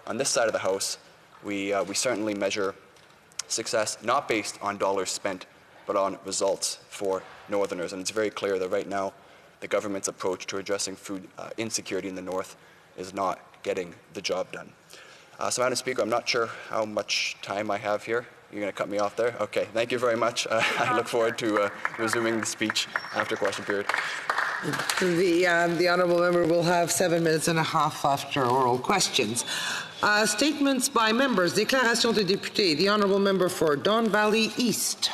on this side of the House, we certainly measure success not based on dollars spent, but on results for Northerners. And it's very clear that right now the government's approach to addressing food insecurity in the North is not getting the job done. So, Madam Speaker, I'm not sure how much time I have here. You're going to cut me off there? Okay, thank you very much. I look forward to resuming the speech after question period. The honourable member will have 7 minutes and a half after oral questions. Statements by members. Déclaration de député. The honourable member for Don Valley East.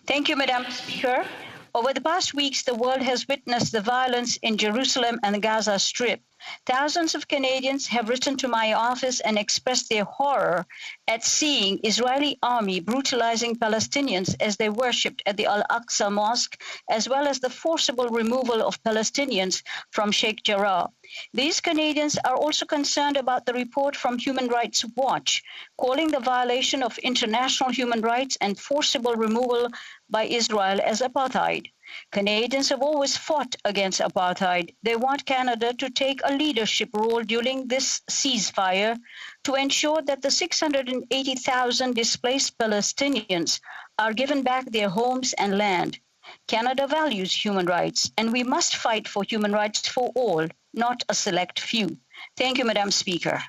Thank you, Madam Speaker. Over the past weeks, the world has witnessed the violence in Jerusalem and the Gaza Strip. Thousands of Canadians have written to my office and expressed their horror at seeing Israeli army brutalizing Palestinians as they worshipped at the Al-Aqsa Mosque, as well as the forcible removal of Palestinians from Sheikh Jarrah. These Canadians are also concerned about the report from Human Rights Watch, calling the violation of international human rights and forcible removal by Israel as apartheid. Canadians have always fought against apartheid. They want Canada to take a leadership role during this ceasefire to ensure that the 680,000 displaced Palestinians are given back their homes and land. Canada values human rights, and we must fight for human rights for all, not a select few. Thank you, Madam Speaker.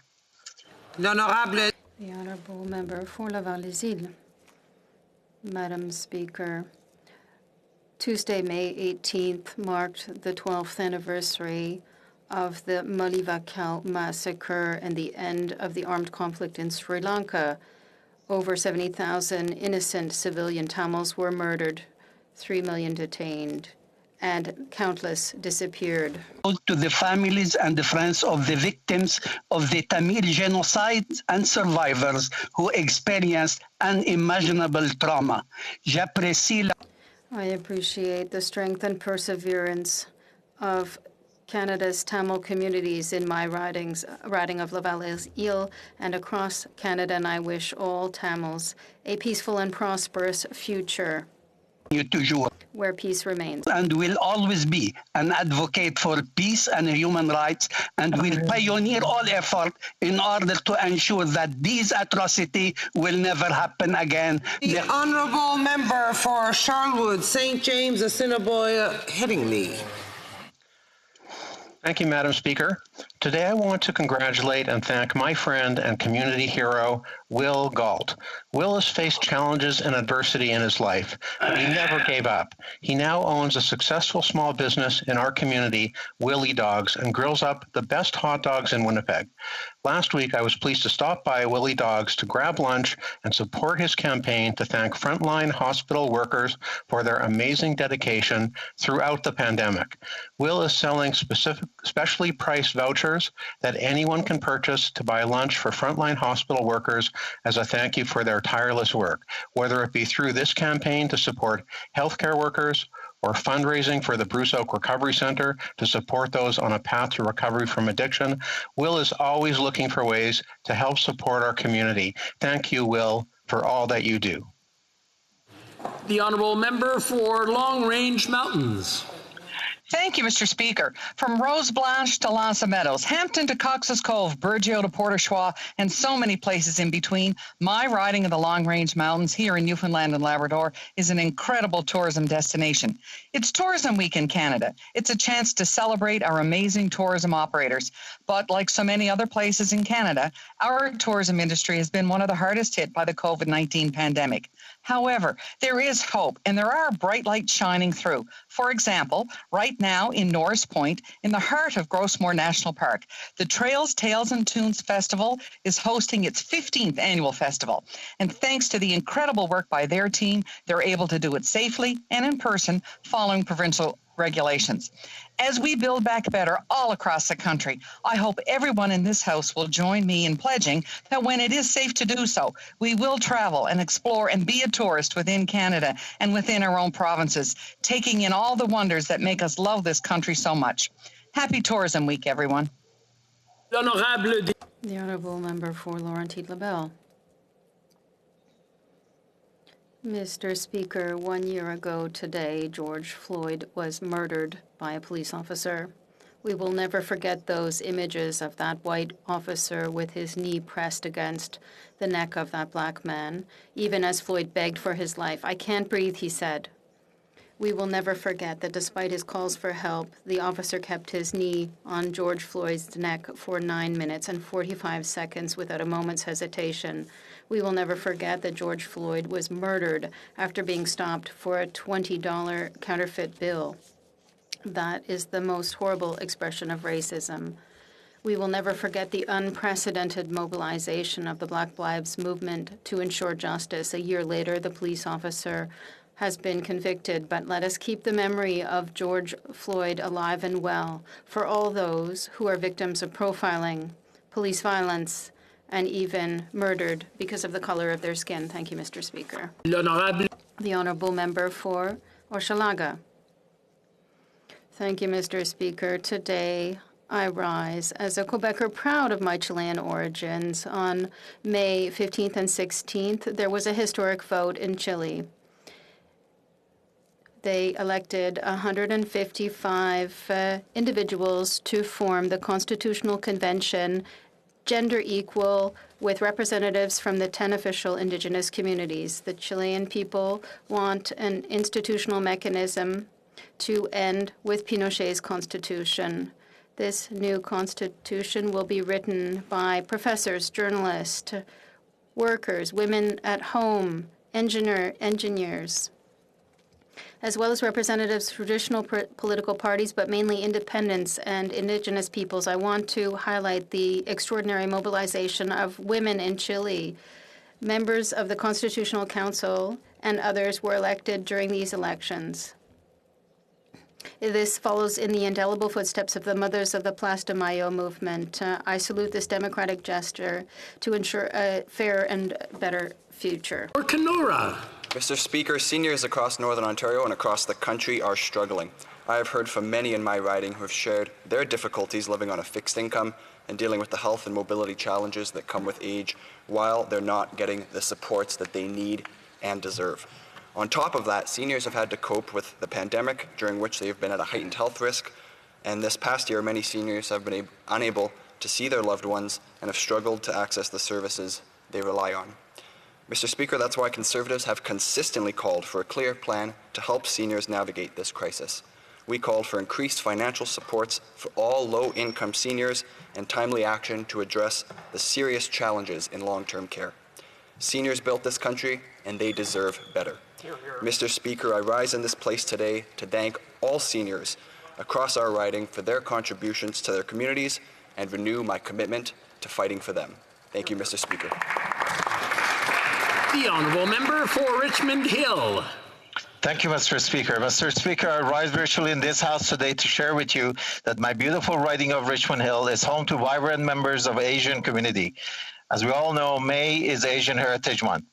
The Honourable Member for Laval-les-Îles. Madam Speaker, Tuesday, May 18th, marked the 12th anniversary of the Molivakal massacre and the end of the armed conflict in Sri Lanka. Over 70,000 innocent civilian Tamils were murdered, 3 million detained, and countless disappeared. To the families and the friends of the victims of the Tamil genocide and survivors who experienced unimaginable trauma. I appreciate the strength and perseverance of Canada's Tamil communities in my riding of Laval-les-Îles and across Canada, and I wish all Tamils a peaceful and prosperous future where peace remains. And will always be an advocate for peace and human rights, and will pioneer all effort in order to ensure that these atrocities will never happen again. The honourable member for Charlwood, St. James, Assiniboia, Headingley. Thank you, Madam Speaker. Today I want to congratulate and thank my friend and community hero, Will Galt. Will has faced challenges and adversity in his life, but he never gave up. He now owns a successful small business in our community, Willie Dogs, and grills up the best hot dogs in Winnipeg. Last week, I was pleased to stop by Willie Dogs to grab lunch and support his campaign to thank frontline hospital workers for their amazing dedication throughout the pandemic. Will is selling specially priced vouchers that anyone can purchase to buy lunch for frontline hospital workers as a thank you for their tireless work, whether it be through this campaign to support healthcare workers or fundraising for the Bruce Oak Recovery Center to support those on a path to recovery from addiction. Will is always looking for ways to help support our community. Thank you, Will, for all that you do. The Honourable Member for Long Range Mountains. Thank you, Mr. Speaker. From Rose Blanche to Lanza Meadows, Hampton to Cox's Cove, Burgeo to Port au Choix, and so many places in between, my riding of the Long Range Mountains here in Newfoundland and Labrador is an incredible tourism destination. It's Tourism Week in Canada. It's a chance to celebrate our amazing tourism operators. But like so many other places in Canada, our tourism industry has been one of the hardest hit by the COVID-19 pandemic. However, there is hope, and there are bright lights shining through. For example, right now in Norris Point, in the heart of Grossmore National Park, the Trails, Tales and Tunes Festival is hosting its 15th annual festival. And thanks to the incredible work by their team, they're able to do it safely and in person following provincial regulations. As we build back better all across the country, I hope everyone in this House will join me in pledging that when it is safe to do so, we will travel and explore and be a tourist within Canada and within our own provinces, taking in all the wonders that make us love this country so much. Happy Tourism Week, everyone. The Honourable Member for Laurentides-Labelle. Mr. Speaker, 1 year ago today, George Floyd was murdered by a police officer. We will never forget those images of that white officer with his knee pressed against the neck of that black man, even as Floyd begged for his life. "I can't breathe," he said. We will never forget that despite his calls for help, the officer kept his knee on George Floyd's neck for 9 minutes and 45 seconds without a moment's hesitation. We will never forget that George Floyd was murdered after being stopped for a $20 counterfeit bill. That is the most horrible expression of racism. We will never forget the unprecedented mobilization of the Black Lives Movement to ensure justice. A year later, the police officer has been convicted, but let us keep the memory of George Floyd alive and well for all those who are victims of profiling, police violence, and even murdered because of the color of their skin. Thank you, Mr. Speaker. The Honourable Member for Hochelaga. Thank you, Mr. Speaker. Today, I rise as a Quebecer proud of my Chilean origins. On May 15th and 16th, there was a historic vote in Chile. They elected 155 individuals to form the Constitutional Convention, gender equal, with representatives from the 10 official indigenous communities. The Chilean people want an institutional mechanism to end with Pinochet's constitution. This new constitution will be written by professors, journalists, workers, women at home, engineers, as well as representatives of traditional political parties, but mainly independents and indigenous peoples. I want to highlight the extraordinary mobilization of women in Chile. Members of the Constitutional Council and others were elected during these elections. This follows in the indelible footsteps of the mothers of the Place de Mayo movement. I salute this democratic gesture to ensure a fair and better future. Or Kenora. Mr. Speaker, seniors across Northern Ontario and across the country are struggling. I have heard from many in my riding who have shared their difficulties living on a fixed income and dealing with the health and mobility challenges that come with age while they're not getting the supports that they need and deserve. On top of that, seniors have had to cope with the pandemic, during which they have been at a heightened health risk, and this past year many seniors have been unable to see their loved ones and have struggled to access the services they rely on. Mr. Speaker, that's why Conservatives have consistently called for a clear plan to help seniors navigate this crisis. We called for increased financial supports for all low-income seniors and timely action to address the serious challenges in long-term care. Seniors built this country, and they deserve better. Mr. Speaker, I rise in this place today to thank all seniors across our riding for their contributions to their communities and renew my commitment to fighting for them. Thank you, Mr. Speaker. The Honourable Member for Richmond Hill. Thank you, Mr. Speaker. Mr. Speaker, I rise virtually in this House today to share with you that my beautiful riding of Richmond Hill is home to vibrant members of Asian community. As we all know, May is Asian Heritage Month.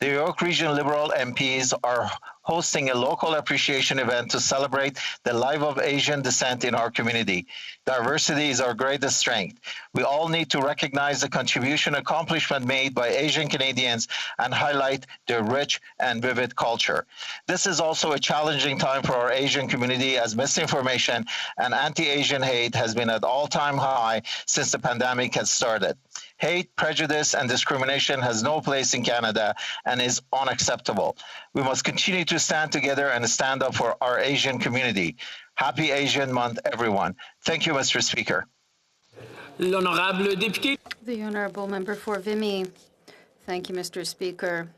The York Region Liberal MPs are hosting a local appreciation event to celebrate the life of Asian descent in our community. Diversity is our greatest strength. We all need to recognize the contribution accomplishment made by Asian Canadians and highlight their rich and vivid culture. This is also a challenging time for our Asian community as misinformation and anti-Asian hate has been at all-time high since the pandemic has started. Hate, prejudice, and discrimination has no place in Canada and is unacceptable. We must continue to stand together and stand up for our Asian community. Happy Asian Month, everyone. Thank you, Mr. Speaker. L'honorable député. The Honourable Member for Vimy. Thank you, Mr. Speaker.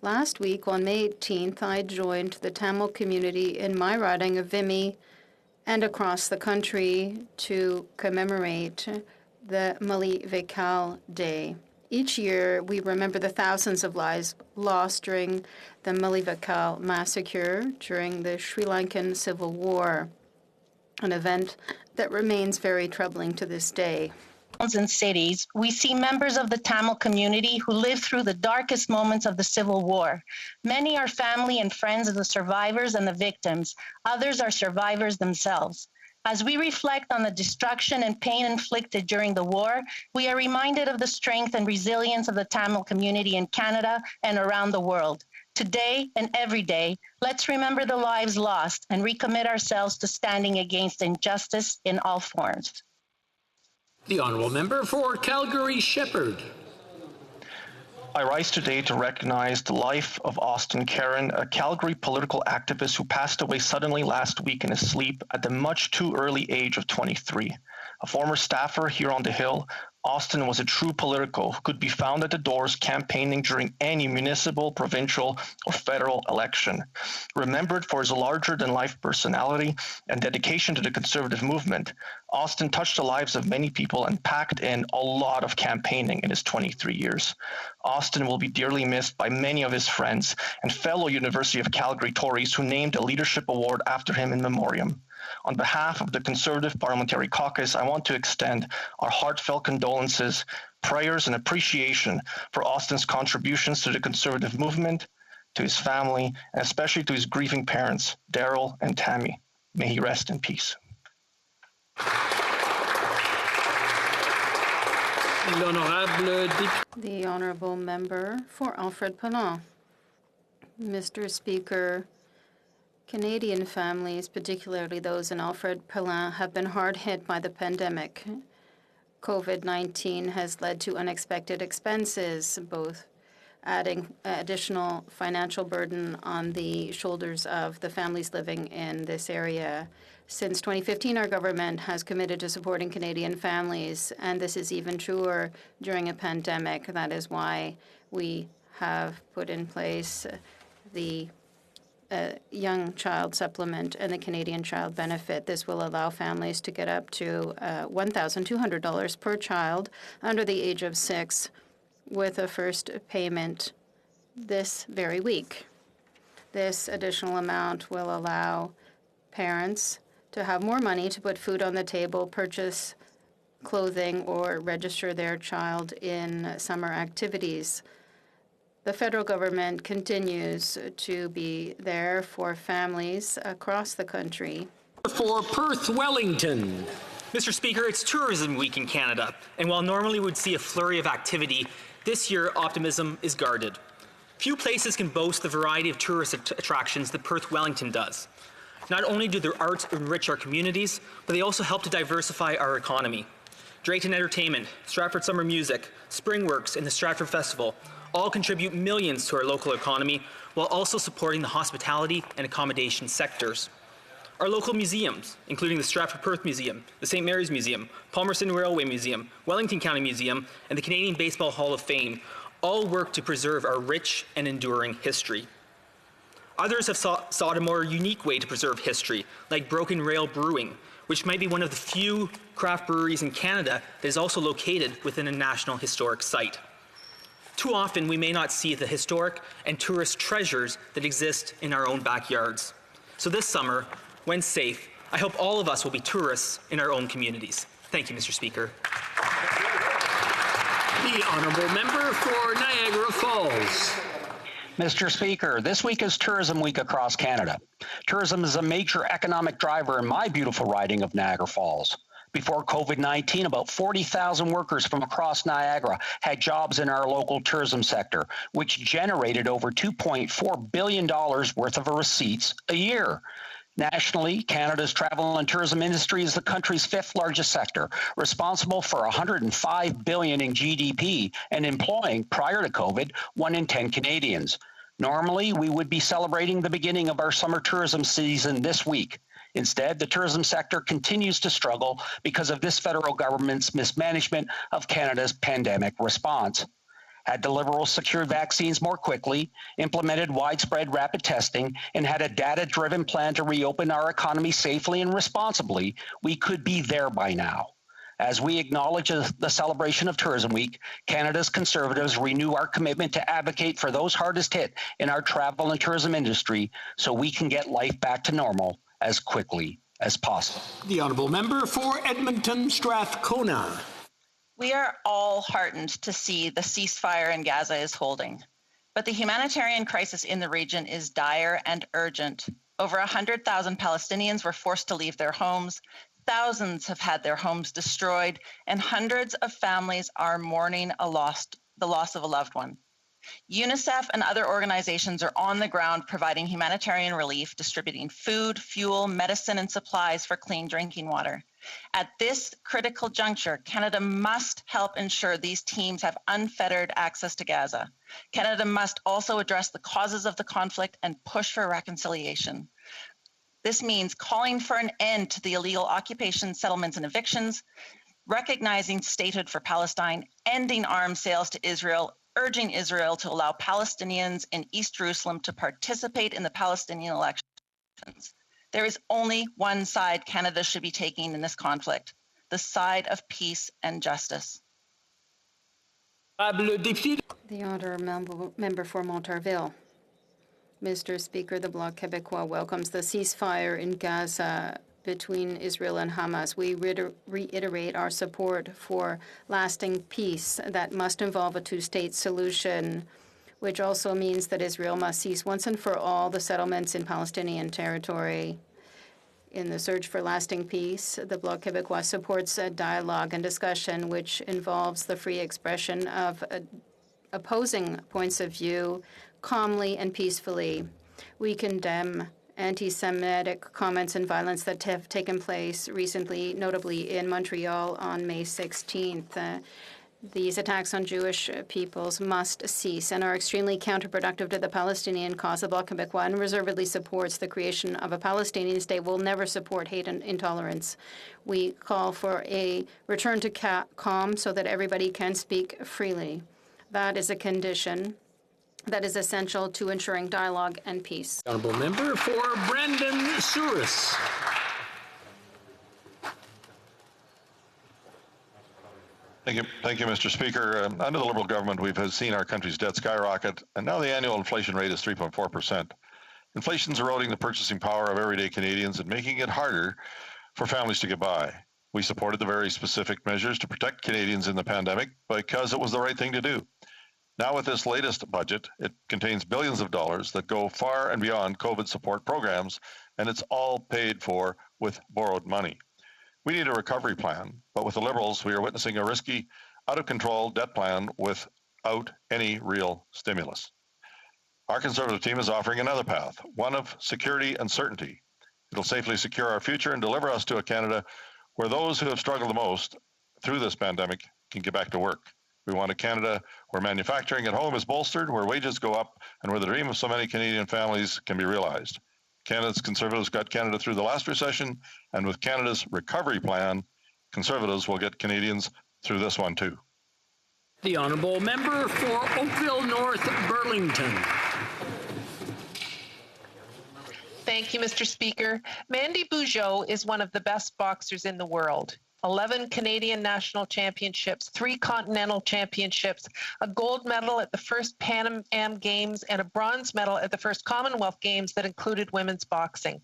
Last week, on May 18th, I joined the Tamil community in my riding of Vimy and across the country to commemorate the Mali Vikal Day. Each year, we remember the thousands of lives lost during the Mali Vikal massacre during the Sri Lankan Civil War, an event that remains very troubling to this day. And cities, we see members of the Tamil community who lived through the darkest moments of the Civil War. Many are family and friends of the survivors and the victims. Others are survivors themselves. As we reflect on the destruction and pain inflicted during the war, we are reminded of the strength and resilience of the Tamil community in Canada and around the world. Today and every day, let's remember the lives lost and recommit ourselves to standing against injustice in all forms. The Honourable Member for Calgary Shepherd. I rise today to recognize the life of Austin Caron, a Calgary political activist who passed away suddenly last week in his sleep at the much too early age of 23. A former staffer here on the Hill, Austin was a true politico who could be found at the doors campaigning during any municipal, provincial, or federal election. Remembered for his larger-than-life personality and dedication to the conservative movement, Austin touched the lives of many people and packed in a lot of campaigning in his 23 years. Austin will be dearly missed by many of his friends and fellow University of Calgary Tories who named a leadership award after him in memoriam. On behalf of the Conservative Parliamentary Caucus, I want to extend our heartfelt condolences, prayers, and appreciation for Austin's contributions to the Conservative movement, to his family, and especially to his grieving parents, Daryl and Tammy. May he rest in peace. The Honourable Member for Alfred Pellant. Mr. Speaker, Canadian families, particularly those in Alfred Pellant, have been hard hit by the pandemic. COVID-19 has led to unexpected expenses, both adding additional financial burden on the shoulders of the families living in this area. Since 2015, our government has committed to supporting Canadian families, and this is even truer during a pandemic. That is why we have put in place the Young Child Supplement and the Canadian Child Benefit. This will allow families to get up to $1,200 per child under the age of 6 with a first payment this very week. This additional amount will allow parents to have more money to put food on the table, purchase clothing, or register their child in summer activities. The federal government continues to be there for families across the country. For Perth Wellington. Mr. Speaker, it's Tourism Week in Canada, and while normally we'd see a flurry of activity, this year optimism is guarded. Few places can boast the variety of tourist attractions that Perth Wellington does. Not only do their arts enrich our communities, but they also help to diversify our economy. Drayton Entertainment, Stratford Summer Music, Springworks, and the Stratford Festival all contribute millions to our local economy while also supporting the hospitality and accommodation sectors. Our local museums, including the Stratford Perth Museum, the St. Mary's Museum, Palmerston Railway Museum, Wellington County Museum, and the Canadian Baseball Hall of Fame, all work to preserve our rich and enduring history. Others have sought a more unique way to preserve history, like Broken Rail Brewing, which might be one of the few craft breweries in Canada that is also located within a National Historic Site. Too often, we may not see the historic and tourist treasures that exist in our own backyards. So this summer, when safe, I hope all of us will be tourists in our own communities. Thank you, Mr. Speaker. The Honourable Member for Niagara Falls. Mr. Speaker, this week is Tourism Week across Canada. Tourism is a major economic driver in my beautiful riding of Niagara Falls. Before COVID-19, about 40,000 workers from across Niagara had jobs in our local tourism sector, which generated over $2.4 billion worth of receipts a year. Nationally, Canada's travel and tourism industry is the country's 5th largest sector, responsible for $105 billion in GDP and employing, prior to COVID, 1 in 10 Canadians. Normally, we would be celebrating the beginning of our summer tourism season this week. Instead, the tourism sector continues to struggle because of this federal government's mismanagement of Canada's pandemic response. Had the Liberals secured vaccines more quickly, implemented widespread rapid testing, and had a data-driven plan to reopen our economy safely and responsibly, we could be there by now. As we acknowledge the celebration of Tourism Week, Canada's Conservatives renew our commitment to advocate for those hardest hit in our travel and tourism industry so we can get life back to normal as quickly as possible. The Honourable Member for Edmonton Strathcona. We are all heartened to see the ceasefire in Gaza is holding, but the humanitarian crisis in the region is dire and urgent. Over 100,000 Palestinians were forced to leave their homes, thousands have had their homes destroyed, and hundreds of families are mourning the loss of a loved one. UNICEF and other organizations are on the ground providing humanitarian relief, distributing food, fuel, medicine, and supplies for clean drinking water. At this critical juncture, Canada must help ensure these teams have unfettered access to Gaza. Canada must also address the causes of the conflict and push for reconciliation. This means calling for an end to the illegal occupation, settlements, and evictions, recognizing statehood for Palestine, ending arms sales to Israel, urging Israel to allow Palestinians in East Jerusalem to participate in the Palestinian elections. There is only one side Canada should be taking in this conflict, the side of peace and justice. The honourable member for Montarville. Mr. Speaker, the Bloc Québécois welcomes the ceasefire in Gaza between Israel and Hamas. We reiterate our support for lasting peace that must involve a two-state solution, which also means that Israel must cease once and for all the settlements in Palestinian territory. In the search for lasting peace, the Bloc Québécois supports a dialogue and discussion which involves the free expression of opposing points of view calmly and peacefully. We condemn anti-Semitic comments and violence that have taken place recently, notably in Montreal on May 16th. These attacks on Jewish peoples must cease and are extremely counterproductive to the Palestinian cause. The Bloc Québécois unreservedly supports the creation of a Palestinian state, will never support hate and intolerance. We call for a return to calm so that everybody can speak freely. That is a condition that is essential to ensuring dialogue and peace. Honourable member for Brandon Souris. Thank you, Mr. Speaker. Under the Liberal government, we've seen our country's debt skyrocket, and now the annual inflation rate is 3.4%. Inflation's eroding the purchasing power of everyday Canadians and making it harder for families to get by. We supported the very specific measures to protect Canadians in the pandemic because it was the right thing to do. Now with this latest budget, it contains billions of dollars that go far and beyond COVID support programs, and it's all paid for with borrowed money. We need a recovery plan, but with the Liberals, we are witnessing a risky, out-of-control debt plan without any real stimulus. Our Conservative team is offering another path, one of security and certainty. It'll safely secure our future and deliver us to a Canada where those who have struggled the most through this pandemic can get back to work. We want a Canada where manufacturing at home is bolstered, where wages go up, and where the dream of so many Canadian families can be realized. Canada's Conservatives got Canada through the last recession, and with Canada's recovery plan, Conservatives will get Canadians through this one too. The honourable member for Oakville North Burlington. Thank you, Mr. Speaker. Mandy Bujold is one of the best boxers in the world. 11 Canadian national championships, 3 continental championships, a gold medal at the first Pan Am Games, and a bronze medal at the first Commonwealth Games that included women's boxing.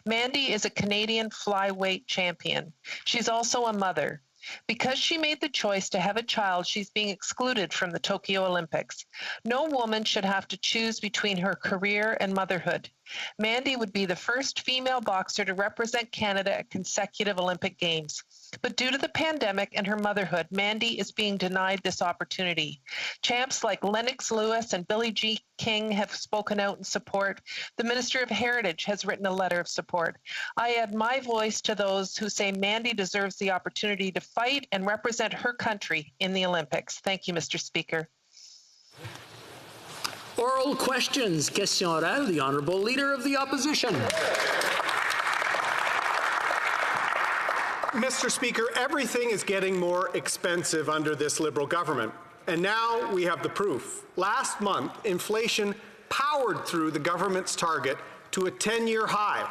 Mandy is a Canadian flyweight champion. She's also a mother. Because she made the choice to have a child, she's being excluded from the Tokyo Olympics. No woman should have to choose between her career and motherhood. Mandy would be the first female boxer to represent Canada at consecutive Olympic Games. But due to the pandemic and her motherhood, Mandy is being denied this opportunity. Champs like Lennox Lewis and Billie Jean King have spoken out in support. The Minister of Heritage has written a letter of support. I add my voice to those who say Mandy deserves the opportunity to fight and represent her country in the Olympics. Thank you, Mr. Speaker. Oral questions. Question orale. The Honourable Leader of the Opposition. Mr. Speaker, everything is getting more expensive under this Liberal government, and now we have the proof. Last month, inflation powered through the government's target to a 10-year high.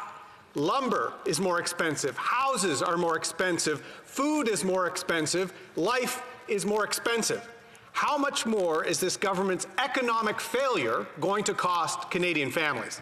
Lumber is more expensive, houses are more expensive, food is more expensive, life is more expensive. How much more is this government's economic failure going to cost Canadian families?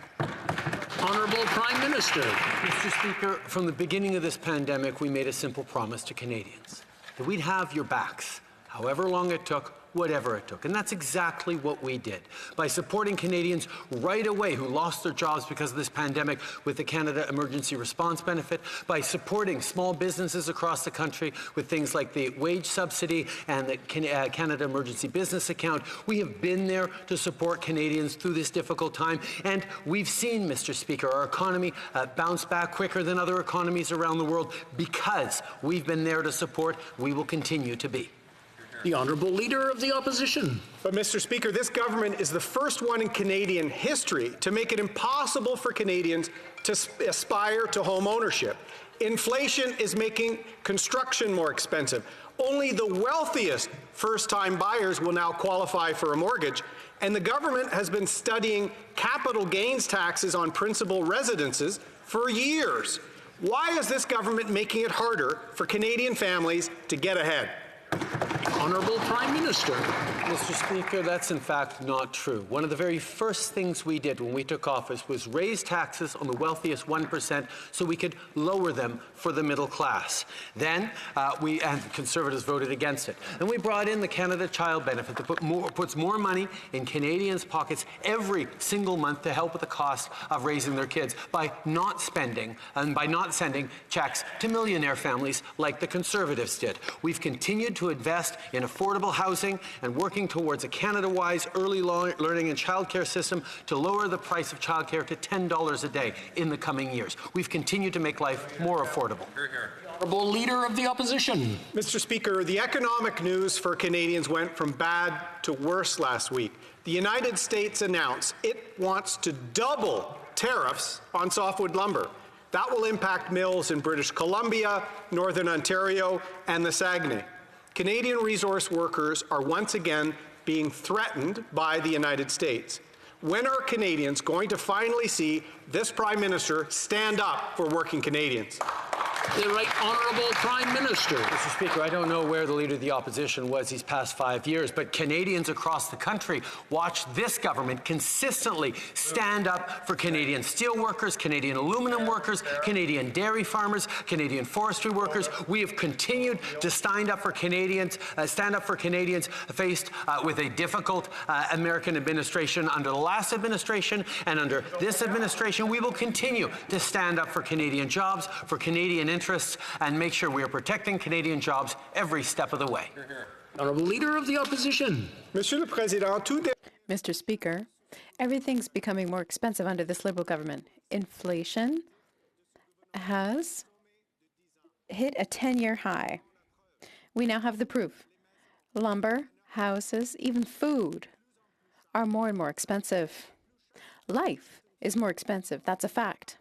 Honourable Prime Minister. Mr. Speaker, from the beginning of this pandemic, we made a simple promise to Canadians that we'd have your backs, however long it took, whatever it took. And that's exactly what we did. By supporting Canadians right away who lost their jobs because of this pandemic with the Canada Emergency Response Benefit, by supporting small businesses across the country with things like the wage subsidy and the Canada Emergency Business Account. We have been there to support Canadians through this difficult time, and we've seen, Mr. Speaker, our economy bounce back quicker than other economies around the world because we've been there to support. We will continue to be. The Honourable Leader of the Opposition. But, Mr. Speaker, this government is the first one in Canadian history to make it impossible for Canadians to aspire to home ownership. Inflation is making construction more expensive. Only the wealthiest first-time buyers will now qualify for a mortgage, and the government has been studying capital gains taxes on principal residences for years. Why is this government making it harder for Canadian families to get ahead? Honourable Prime Minister. Mr. Speaker, that's in fact not true. One of the very first things we did when we took office was raise taxes on the wealthiest 1% so we could lower them for the middle class. Then and Conservatives voted against it. Then we brought in the Canada Child Benefit that puts more money in Canadians' pockets every single month to help with the cost of raising their kids by not spending and by not sending checks to millionaire families like the Conservatives did. We've continued to invest in affordable housing and working towards a Canada-wise early learning and childcare system to lower the price of childcare to $10 a day in the coming years. We've continued to make life more affordable. Honourable Leader of the Opposition. Mr. Speaker, the economic news for Canadians went from bad to worse last week. The United States announced it wants to double tariffs on softwood lumber. That will impact mills in British Columbia, Northern Ontario, and the Saguenay. Canadian resource workers are once again being threatened by the United States. When are Canadians going to finally see this Prime Minister stand up for working Canadians? The Right Honourable Prime Minister. Mr. Speaker, I don't know where the Leader of the Opposition was these past 5 years, but Canadians across the country watch this government consistently stand up for Canadian steelworkers, Canadian aluminum workers, Canadian dairy farmers, Canadian forestry workers. We have continued to stand up for Canadians faced with a difficult American administration under the last administration and under this administration. We will continue to stand up for Canadian jobs, for Canadian interests, and make sure we are protecting Canadian jobs every step of the way. Honourable Leader of the Opposition. Mr. Speaker, everything's becoming more expensive under this Liberal government. Inflation has hit a 10-year high. We now have the proof. Lumber, houses, even food are more and more expensive. Life is more expensive. That's a fact.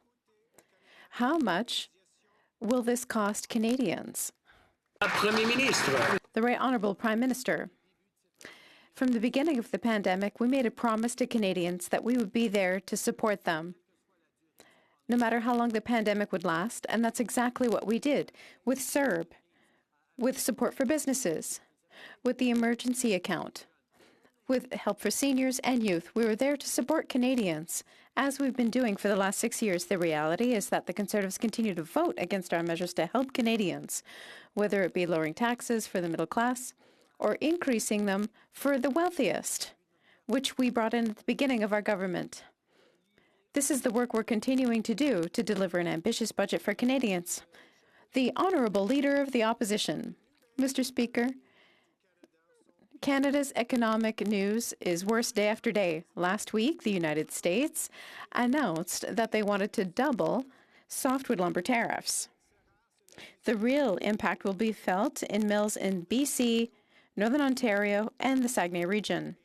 How much will this cost Canadians? Premier Ministre. The Right Honourable Prime Minister. From the beginning of the pandemic, we made a promise to Canadians that we would be there to support them, no matter how long the pandemic would last, and that's exactly what we did with CERB, with support for businesses, with the emergency account, with help for seniors and youth. We were there to support Canadians, as we've been doing for the last 6 years. The reality is that the Conservatives continue to vote against our measures to help Canadians, whether it be lowering taxes for the middle class or increasing them for the wealthiest, which we brought in at the beginning of our government. This is the work we're continuing to do to deliver an ambitious budget for Canadians. The Honourable Leader of the Opposition. Mr. Speaker, Canada's economic news is worse day after day. Last week, the United States announced that they wanted to double softwood lumber tariffs. The real impact will be felt in mills in BC, Northern Ontario, and the Saguenay region.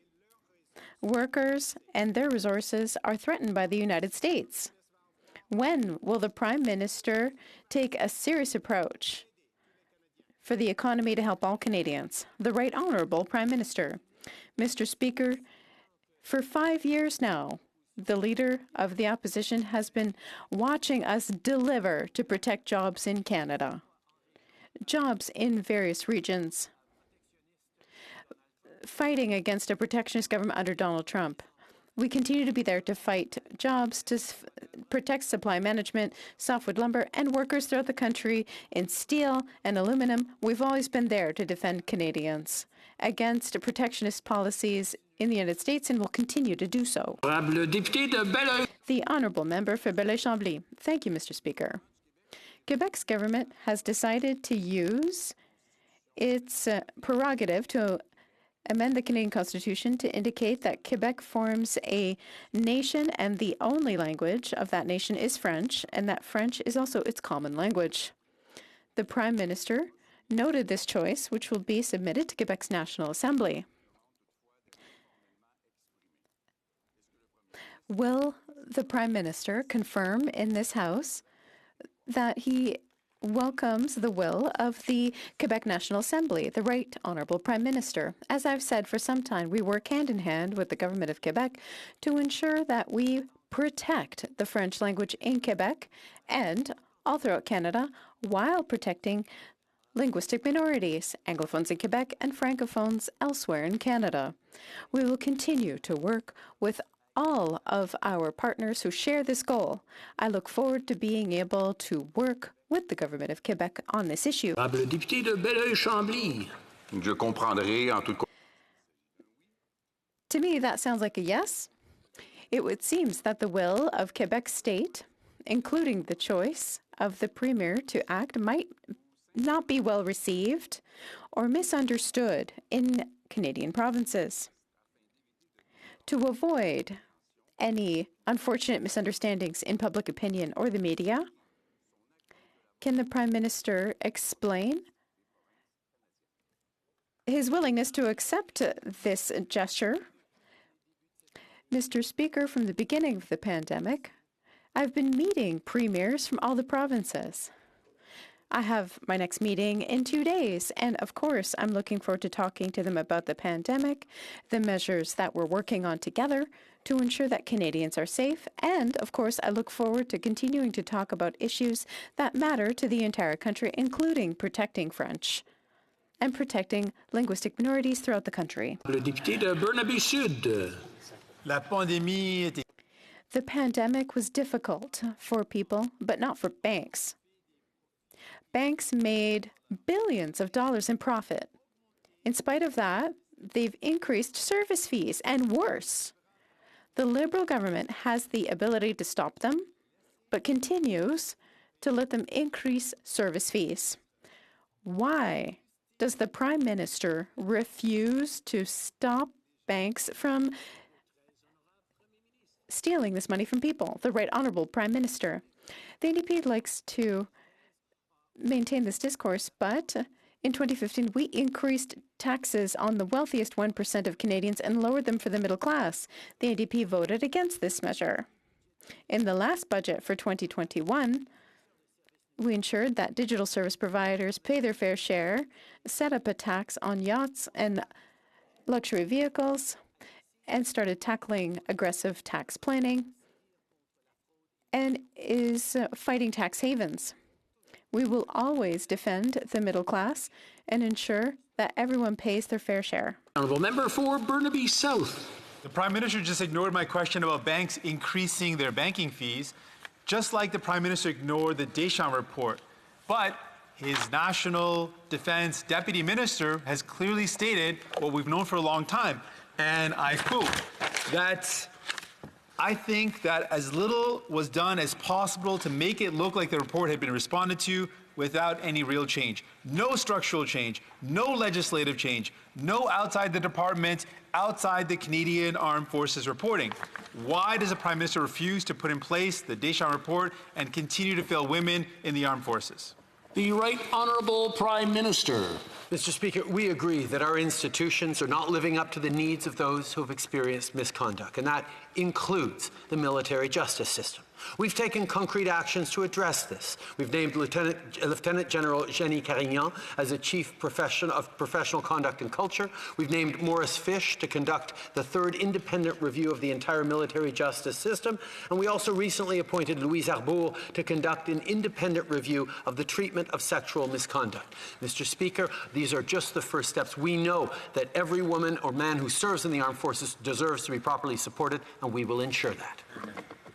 Workers and their resources are threatened by the United States. When will the Prime Minister take a serious approach for the economy to help all Canadians? The Right Honourable Prime Minister. Mr. Speaker, for 5 years now, the Leader of the Opposition has been watching us deliver to protect jobs in Canada, jobs in various regions, fighting against a protectionist government under Donald Trump. We continue to be there to fight jobs, to protect supply management, softwood lumber, and workers throughout the country in steel and aluminum. We've always been there to defend Canadians against protectionist policies in the United States and will continue to do so. The Honourable Member for Belleuil-Chambly. Thank you, Mr. Speaker. Quebec's government has decided to use its prerogative to amend the Canadian Constitution to indicate that Quebec forms a nation and the only language of that nation is French, and that French is also its common language. The Prime Minister noted this choice, which will be submitted to Quebec's National Assembly. Will the Prime Minister confirm in this House that he welcomes the will of the Quebec National Assembly, the Right Honourable Prime Minister? As I've said for some time, we work hand in hand with the Government of Quebec to ensure that we protect the French language in Quebec and all throughout Canada while protecting linguistic minorities, Anglophones in Quebec and Francophones elsewhere in Canada. We will continue to work with all of our partners who share this goal. I look forward to being able to work with the Government of Quebec on this issue. To me, that sounds like a yes. It would seem that the will of Quebec State, including the choice of the Premier to act, might not be well received or misunderstood in Canadian provinces. To avoid any unfortunate misunderstandings in public opinion or the media, can the Prime Minister explain his willingness to accept this gesture? Mr. Speaker, from the beginning of the pandemic, I've been meeting premiers from all the provinces. I have my next meeting in 2 days, and of course, I'm looking forward to talking to them about the pandemic, the measures that we're working on together to ensure that Canadians are safe, and of course, I look forward to continuing to talk about issues that matter to the entire country, including protecting French and protecting linguistic minorities throughout the country. The pandemic was difficult for people, but not for banks. Banks made billions of dollars in profit. In spite of that, they've increased service fees, and worse. The Liberal government has the ability to stop them, but continues to let them increase service fees. Why does the Prime Minister refuse to stop banks from stealing this money from people? The Right Honourable Prime Minister. The NDP likes to maintain this discourse, but in 2015, we increased taxes on the wealthiest 1% of Canadians and lowered them for the middle class. The NDP voted against this measure. In the last budget for 2021, we ensured that digital service providers pay their fair share, set up a tax on yachts and luxury vehicles, and started tackling aggressive tax planning, and is fighting tax havens. We will always defend the middle class and ensure that everyone pays their fair share. Honourable Member for Burnaby South. The Prime Minister just ignored my question about banks increasing their banking fees, just like the Prime Minister ignored the Deschamps report. But his National Defense Deputy Minister has clearly stated what we've known for a long time, and I quote, that I think that as little was done as possible to make it look like the report had been responded to without any real change. No structural change, no legislative change, no outside the department, outside the Canadian Armed Forces reporting. Why does the Prime Minister refuse to put in place the Deschamps report and continue to fail women in the armed forces? The Right Honourable Prime Minister. Mr. Speaker, we agree that our institutions are not living up to the needs of those who have experienced misconduct, and that includes the military justice system. We've taken concrete actions to address this. We've named Lieutenant General Jenny Carignan as a Chief of Professional Conduct and Culture. We've named Maurice Fish to conduct the third independent review of the entire military justice system. And we also recently appointed Louise Arbour to conduct an independent review of the treatment of sexual misconduct. Mr. Speaker, these are just the first steps. We know that every woman or man who serves in the armed forces deserves to be properly supported, and and we will ensure that.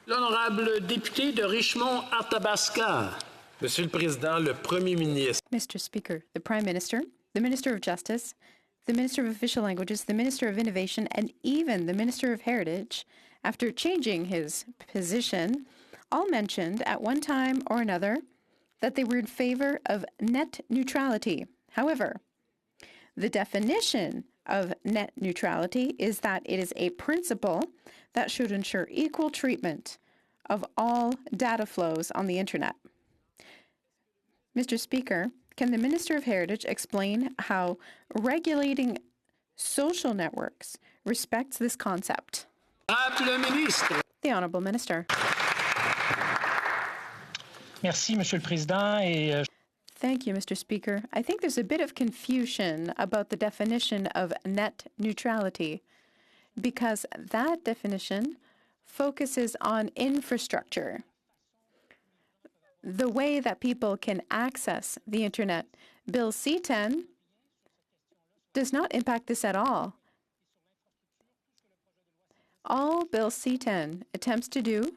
L'honorable député de Richmond-Arthabasca. Monsieur le Président, le Premier ministre. Mr. Speaker, the Prime Minister, the Minister of Justice, the Minister of Official Languages, the Minister of Innovation, and even the Minister of Heritage, after changing his position, all mentioned at one time or another that they were in favor of net neutrality. However, the definition of net neutrality is that it is a principle that should ensure equal treatment of all data flows on the internet. Mr. Speaker, can the Minister of Heritage explain how regulating social networks respects this concept? The Honourable Minister. Merci, Monsieur le Président. Et, Thank you, Mr. Speaker. I think there's a bit of confusion about the definition of net neutrality, because that definition focuses on infrastructure, the way that people can access the internet. Bill C-10 does not impact this at all. All Bill C-10 attempts to do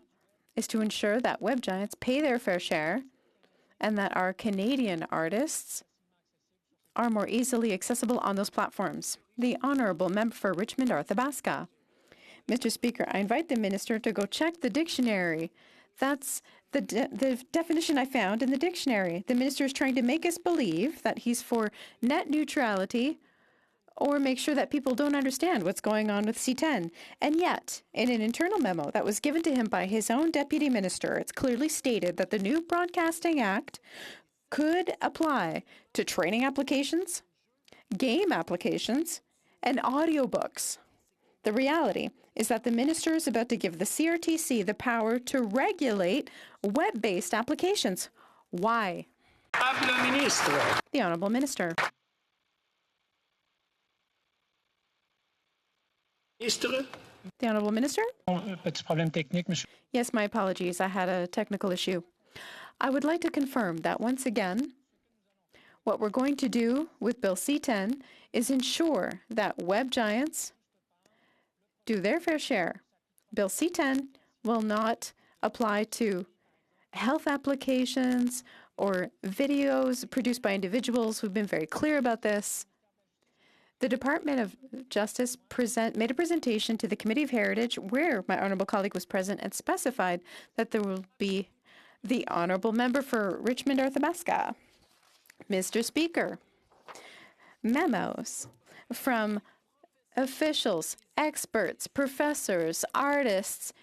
is to ensure that web giants pay their fair share and that our Canadian artists are more easily accessible on those platforms. The Honourable Member for Richmond-Arthabasca. Mr. Speaker, I invite the Minister to go check the dictionary. That's the definition I found in the dictionary. The Minister is trying to make us believe that he's for net neutrality or make sure that people don't understand what's going on with C-10. And yet, in an internal memo that was given to him by his own Deputy Minister, it's clearly stated that the new Broadcasting Act could apply to training applications, game applications, and audiobooks. The reality is that the Minister is about to give the CRTC the power to regulate web-based applications. Why? The Honourable Minister. The Honourable Minister? Petit problème technique, Monsieur. Yes, my apologies. I had a technical issue. I would like to confirm that once again, what we're going to do with Bill C-10 is ensure that web giants do their fair share. Bill C-10 will not apply to health applications or videos produced by individuals who've been very clear about this. The Department of Justice made a presentation to the Committee of Heritage where my honourable colleague was present and specified that there will be the Honourable Member for Richmond-Arthabasca. Mr. Speaker, memos from officials, experts, professors, artists,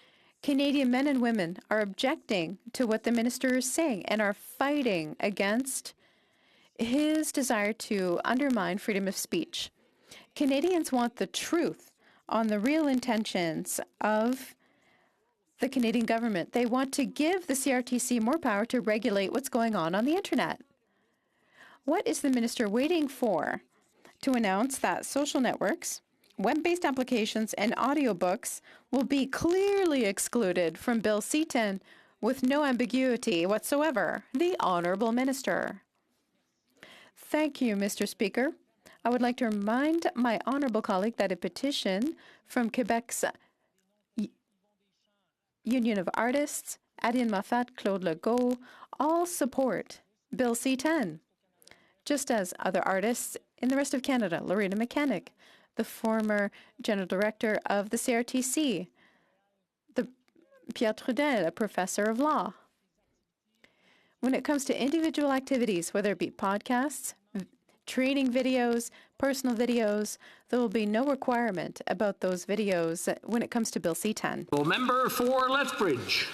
Canadian men and women are objecting to what the minister is saying and are fighting against his desire to undermine freedom of speech. Canadians want the truth on the real intentions of the Canadian government. They want to give the CRTC more power to regulate what's going on the internet. What is the minister waiting for to announce that social networks, web-based applications, and audiobooks will be clearly excluded from Bill C-10 with no ambiguity whatsoever? The Honourable Minister. Thank you, Mr. Speaker. I would like to remind my honourable colleague that a petition from Quebec's Union of Artists, Adiane Moffat, Claude Legault, all support Bill C-10, just as other artists in the rest of Canada. Lorena Mechanic, the former General Director of the CRTC, Pierre Trudel, a professor of law. When it comes to individual activities, whether it be podcasts, training videos, personal videos, there will be no requirement about those videos when it comes to Bill C-10. Member for Lethbridge.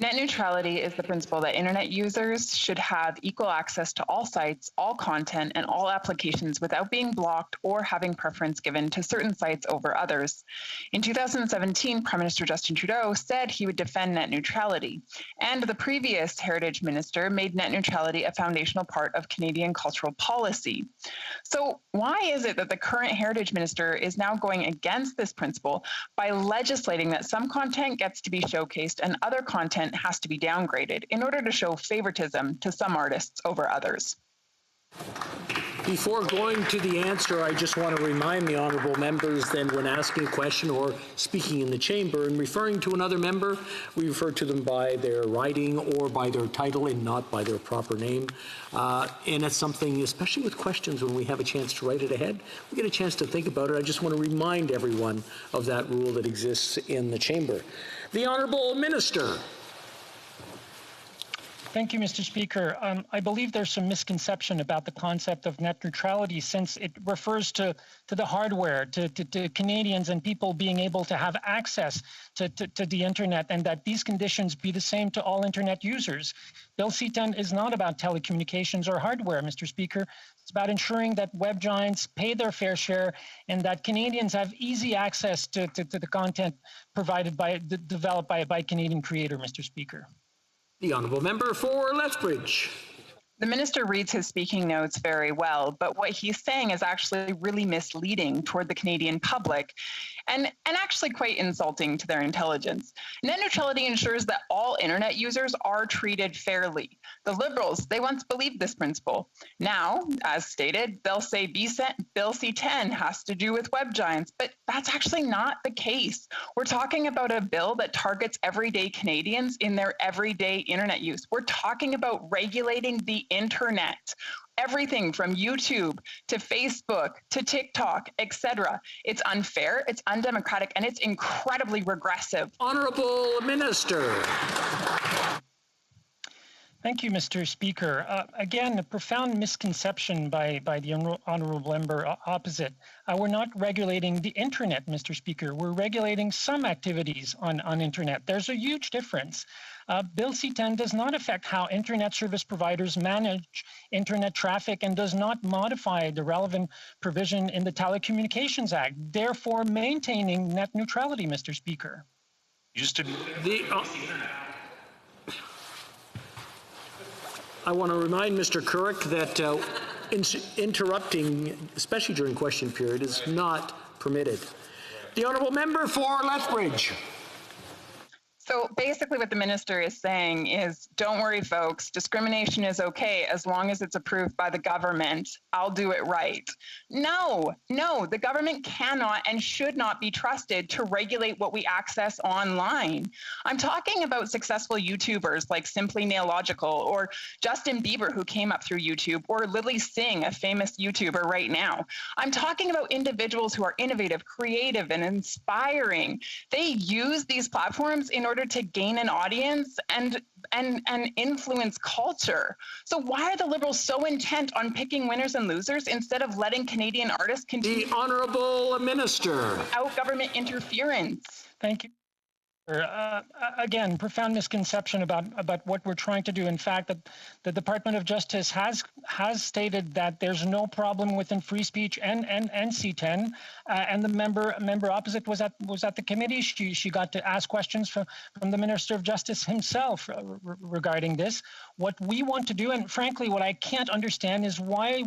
Net neutrality is the principle that internet users should have equal access to all sites, all content, and all applications without being blocked or having preference given to certain sites over others. In 2017, Prime Minister Justin Trudeau said he would defend net neutrality, and the previous Heritage Minister made net neutrality a foundational part of Canadian cultural policy. So why is it that the current Heritage Minister is now going against this principle by legislating that some content gets to be showcased and other content has to be downgraded in order to show favoritism to some artists over others? Before going to the answer, I just want to remind the honourable members then when asking a question or speaking in the chamber and referring to another member, we refer to them by their riding or by their title and not by their proper name. And it's something, especially with questions, when we have a chance to write it ahead, we get a chance to think about it. I just want to remind everyone of that rule that exists in the chamber. The Honourable Minister. Thank you, Mr. Speaker. I believe there's some misconception about the concept of net neutrality since it refers to the hardware, to Canadians and people being able to have access to the internet, and that these conditions be the same to all internet users. Bill C-10 is not about telecommunications or hardware, Mr. Speaker. It's about ensuring that web giants pay their fair share and that Canadians have easy access to the content provided developed by Canadian creator, Mr. Speaker. The Honourable Member for Lethbridge. The minister reads his speaking notes very well, but what he's saying is actually really misleading toward the Canadian public and actually quite insulting to their intelligence. Net neutrality ensures that all internet users are treated fairly. The Liberals, they once believed this principle. Now, as stated, they'll say Bill C-10 has to do with web giants, but that's actually not the case. We're talking about a bill that targets everyday Canadians in their everyday internet use. We're talking about regulating the internet. Everything from YouTube to Facebook to TikTok, etc. It's unfair, it's undemocratic, and it's incredibly regressive. Honourable Minister. Thank you, Mr. Speaker. Again, a profound misconception by the honourable member opposite. We're not regulating the internet, Mr. Speaker. We're regulating some activities on internet. There's a huge difference. Bill C-10 does not affect how internet service providers manage internet traffic and does not modify the relevant provision in the Telecommunications Act, therefore maintaining net neutrality, Mr. Speaker. I want to remind Mr. Couric that interrupting, especially during question period, is not permitted. The Honourable Member for Lethbridge. So basically what the minister is saying is, don't worry, folks, discrimination is okay as long as it's approved by the government. I'll do it right. No, the government cannot and should not be trusted to regulate what we access online. I'm talking about successful YouTubers like Simply Nailogical or Justin Bieber, who came up through YouTube, or Lily Singh, a famous YouTuber right now. I'm talking about individuals who are innovative, creative, and inspiring. They use these platforms in order to gain an audience and influence culture. So why are the Liberals so intent on picking winners and losers instead of letting Canadian artists continue? The Honourable Minister. Without government interference. Thank you. Again, profound misconception about what we're trying to do. In fact, the Department of Justice has stated that there's no problem within free speech and C-10. And the member opposite was at the committee. She got to ask questions from the Minister of Justice himself regarding this. What we want to do, and frankly, what I can't understand is why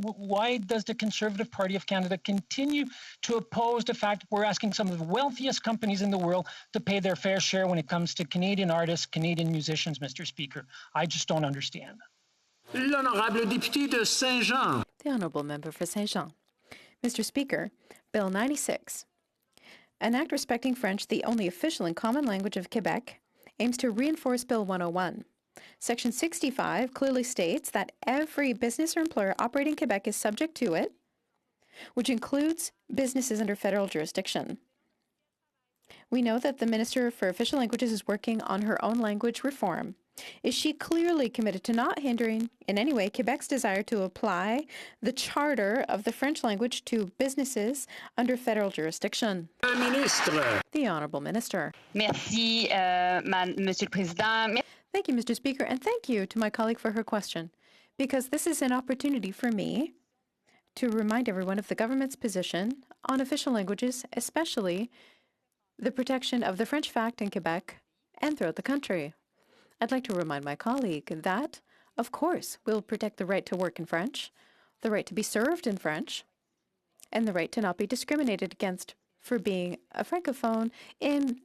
does the Conservative Party of Canada continue to oppose the fact that we're asking some of the wealthiest companies in the world to pay their fair share when it comes to Canadian artists, Canadian musicians, Mr. Speaker. I just don't understand. L'honorable député de Saint-Jean. The Honourable Member for Saint-Jean. Mr. Speaker, Bill 96, an act respecting French, the only official and common language of Quebec, aims to reinforce Bill 101. Section 65 clearly states that every business or employer operating in Quebec is subject to it, which includes businesses under federal jurisdiction. We know that the Minister for Official Languages is working on her own language reform. Is she clearly committed to not hindering in any way Quebec's desire to apply the Charter of the French language to businesses under federal jurisdiction? The Honourable Minister. Merci, Monsieur le Président. Thank you, Mr. Speaker, and thank you to my colleague for her question, because this is an opportunity for me to remind everyone of the government's position on official languages, especially the protection of the French fact in Quebec and throughout the country. I'd like to remind my colleague that, of course, we'll protect the right to work in French, the right to be served in French, and the right to not be discriminated against for being a francophone in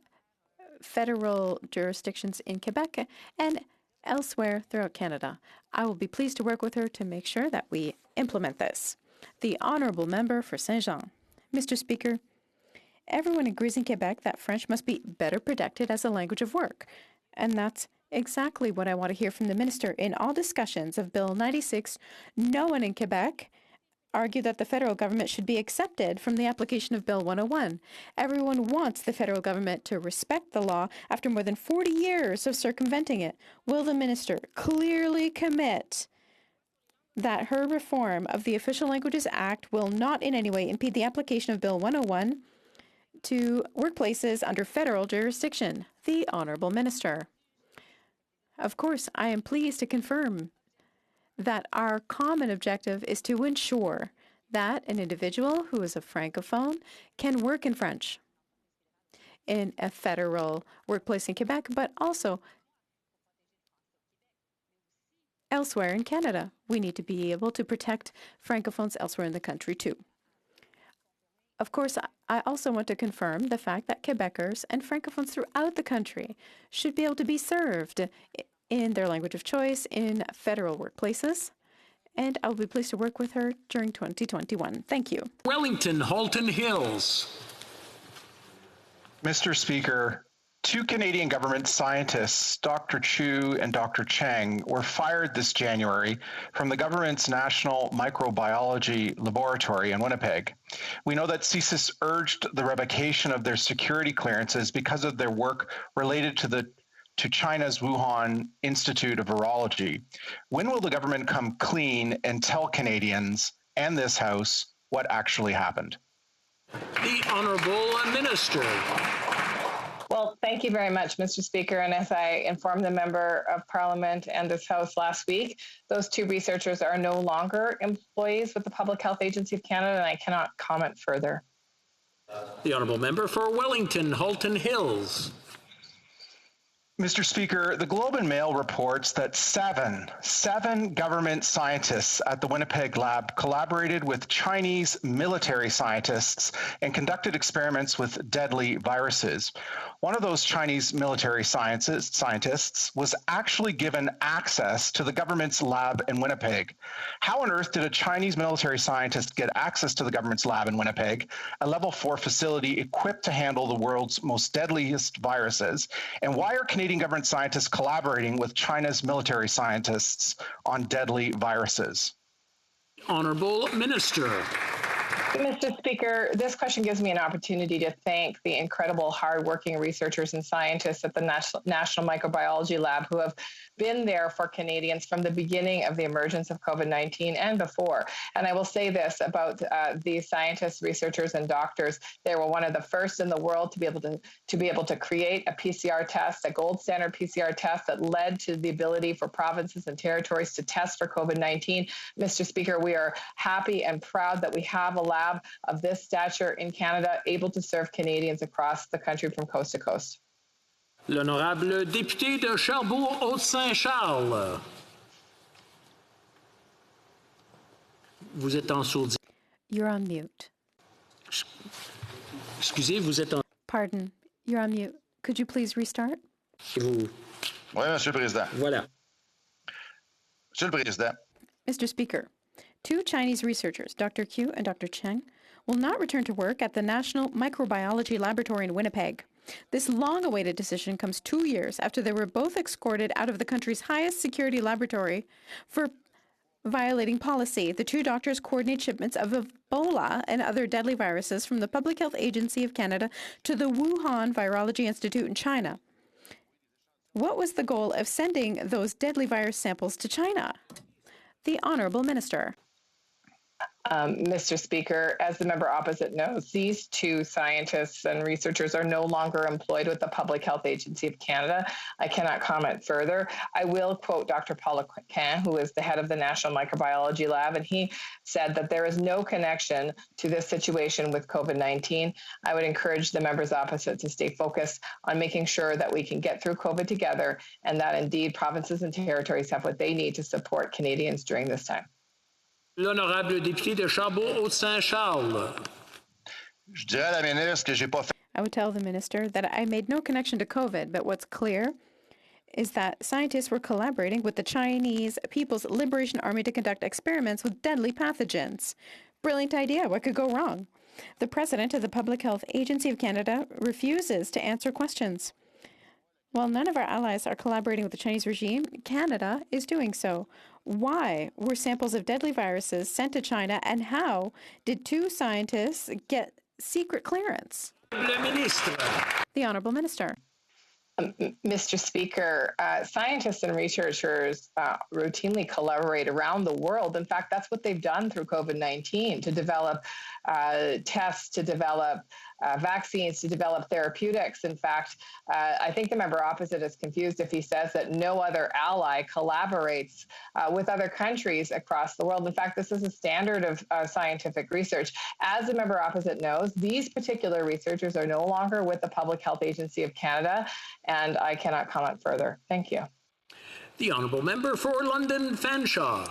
federal jurisdictions in Quebec and elsewhere throughout Canada. I will be pleased to work with her to make sure that we implement this. The Honourable Member for Saint-Jean. Mr. Speaker, everyone agrees in Quebec that French must be better protected as a language of work, and that's exactly what I want to hear from the Minister. In all discussions of Bill 96, no one in Quebec argued that the federal government should be accepted from the application of Bill 101. Everyone wants the federal government to respect the law after more than 40 years of circumventing it. Will the Minister clearly commit that her reform of the Official Languages Act will not in any way impede the application of Bill 101 to workplaces under federal jurisdiction? The Honourable Minister. Of course, I am pleased to confirm that our common objective is to ensure that an individual who is a francophone can work in French in a federal workplace in Quebec, but also elsewhere in Canada. We need to be able to protect francophones elsewhere in the country too. Of course, I also want to confirm the fact that Quebecers and francophones throughout the country should be able to be served in their language of choice in federal workplaces, and I'll be pleased to work with her during 2021. Thank you. Wellington, Halton Hills. Mr. Speaker, two Canadian government scientists, Dr. Chu and Dr. Cheng, were fired this January from the government's National Microbiology Laboratory in Winnipeg. We know that CSIS urged the revocation of their security clearances because of their work related to China's Wuhan Institute of Virology. When will the government come clean and tell Canadians and this House what actually happened? The Honourable Minister. Well, thank you very much, Mr. Speaker. And as I informed the Member of Parliament and this House last week, those two researchers are no longer employees with the Public Health Agency of Canada, and I cannot comment further. The Honourable Member for Wellington, Halton Hills. Mr. Speaker, the Globe and Mail reports that seven government scientists at the Winnipeg lab collaborated with Chinese military scientists and conducted experiments with deadly viruses. One of those Chinese military scientists was actually given access to the government's lab in Winnipeg. How on earth did a Chinese military scientist get access to the government's lab in Winnipeg, a level 4 facility equipped to handle the world's most deadliest viruses? And why are Canadian government scientists collaborating with China's military scientists on deadly viruses? Honourable Minister. Mr. Speaker, this question gives me an opportunity to thank the incredible hardworking researchers and scientists at the National Microbiology Lab who have been there for Canadians from the beginning of the emergence of COVID-19 and before. And I will say this about these scientists, researchers, and doctors. They were one of the first in the world to be able to create a PCR test, a gold standard PCR test that led to the ability for provinces and territories to test for COVID-19. Mr. Speaker, we are happy and proud that we have a lab of this stature in Canada able to serve Canadians across the country from coast to coast. L'honorable député de Charbot-Haute-Saint-Charles. Vous êtes en sourdine. You're on mute. Excusez, vous êtes en... Pardon, you're on mute. Could you please restart? Oui, Monsieur le Président. Voilà. Monsieur le Président. Mr. Speaker, two Chinese researchers, Dr. Q and Dr. Cheng, will not return to work at the National Microbiology Laboratory in Winnipeg. This long-awaited decision comes 2 years after they were both escorted out of the country's highest security laboratory for violating policy. The two doctors coordinate shipments of Ebola and other deadly viruses from the Public Health Agency of Canada to the Wuhan Virology Institute in China. What was the goal of sending those deadly virus samples to China? The Honourable Minister. Mr. Speaker, as the member opposite knows, these two scientists and researchers are no longer employed with the Public Health Agency of Canada. I cannot comment further. I will quote Dr. Paula Quin, who is the head of the National Microbiology Lab, and he said that there is no connection to this situation with COVID-19. I would encourage the members opposite to stay focused on making sure that we can get through COVID together and that indeed provinces and territories have what they need to support Canadians during this time. L'honorable député de Charbot-Haute-Saint-Charles. I would tell the minister that I made no connection to COVID, but what's clear is that scientists were collaborating with the Chinese People's Liberation Army to conduct experiments with deadly pathogens. Brilliant idea. What could go wrong? The president of the Public Health Agency of Canada refuses to answer questions. While none of our allies are collaborating with the Chinese regime, Canada is doing so. Why were samples of deadly viruses sent to China, and how did two scientists get secret clearance? The Honourable Minister. Mr. Speaker, scientists and researchers routinely collaborate around the world. In fact, that's what they've done through COVID-19 to develop tests, to develop vaccines, to develop therapeutics. In fact, I think the member opposite is confused if he says that no other ally collaborates with other countries across the world. In fact, this is a standard of scientific research. As the member opposite knows, these particular researchers are no longer with the Public Health Agency of Canada, and I cannot comment further. Thank you. The honourable member for London Fanshawe.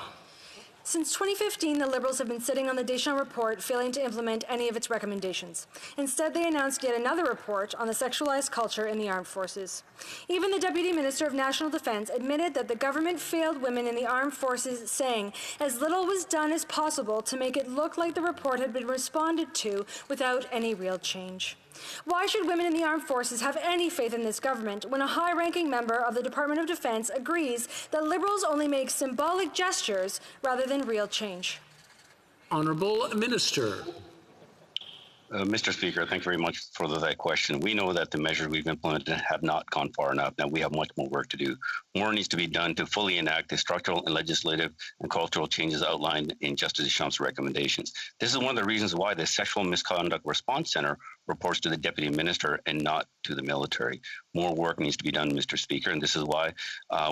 Since 2015, the Liberals have been sitting on the Deschamps report, failing to implement any of its recommendations. Instead, they announced yet another report on the sexualized culture in the armed forces. Even the Deputy Minister of National Defence admitted that the government failed women in the armed forces, saying as little was done as possible to make it look like the report had been responded to without any real change. Why should women in the armed forces have any faith in this government when a high-ranking member of the Department of Defence agrees that Liberals only make symbolic gestures rather than real change? Honourable Minister. Mr. Speaker, thank you very much for that question. We know that the measures we've implemented have not gone far enough. Now we have much more work to do. More needs to be done to fully enact the structural and legislative and cultural changes outlined in Justice Deschamps' recommendations. This is one of the reasons why the Sexual Misconduct Response Center reports to the Deputy Minister and not to the military. More work needs to be done, Mr. Speaker, and this is why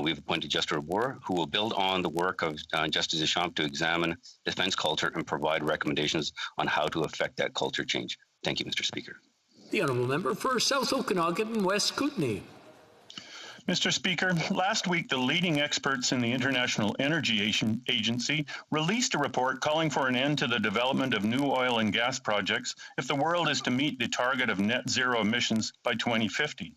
we've appointed Justice Arbour, who will build on the work of Justice Deschamps to examine defense culture and provide recommendations on how to affect that culture change. Thank you, Mr. Speaker. The honourable member for South Okanagan and West Kootenay. Mr. Speaker, last week the leading experts in the International Energy Agency released a report calling for an end to the development of new oil and gas projects if the world is to meet the target of net zero emissions by 2050.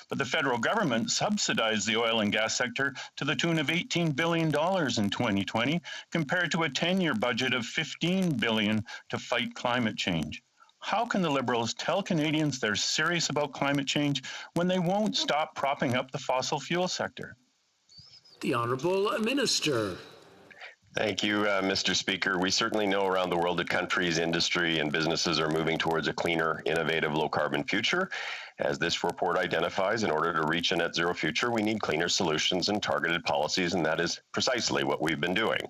But the federal government subsidized the oil and gas sector to the tune of $18 billion in 2020, compared to a 10-year budget of $15 billion to fight climate change. How can the Liberals tell Canadians they're serious about climate change when they won't stop propping up the fossil fuel sector? The Honourable Minister. Thank you, Mr. Speaker. We certainly know around the world that countries, industry, and businesses are moving towards a cleaner, innovative, low-carbon future. As this report identifies, in order to reach a net zero future, we need cleaner solutions and targeted policies, and that is precisely what we've been doing.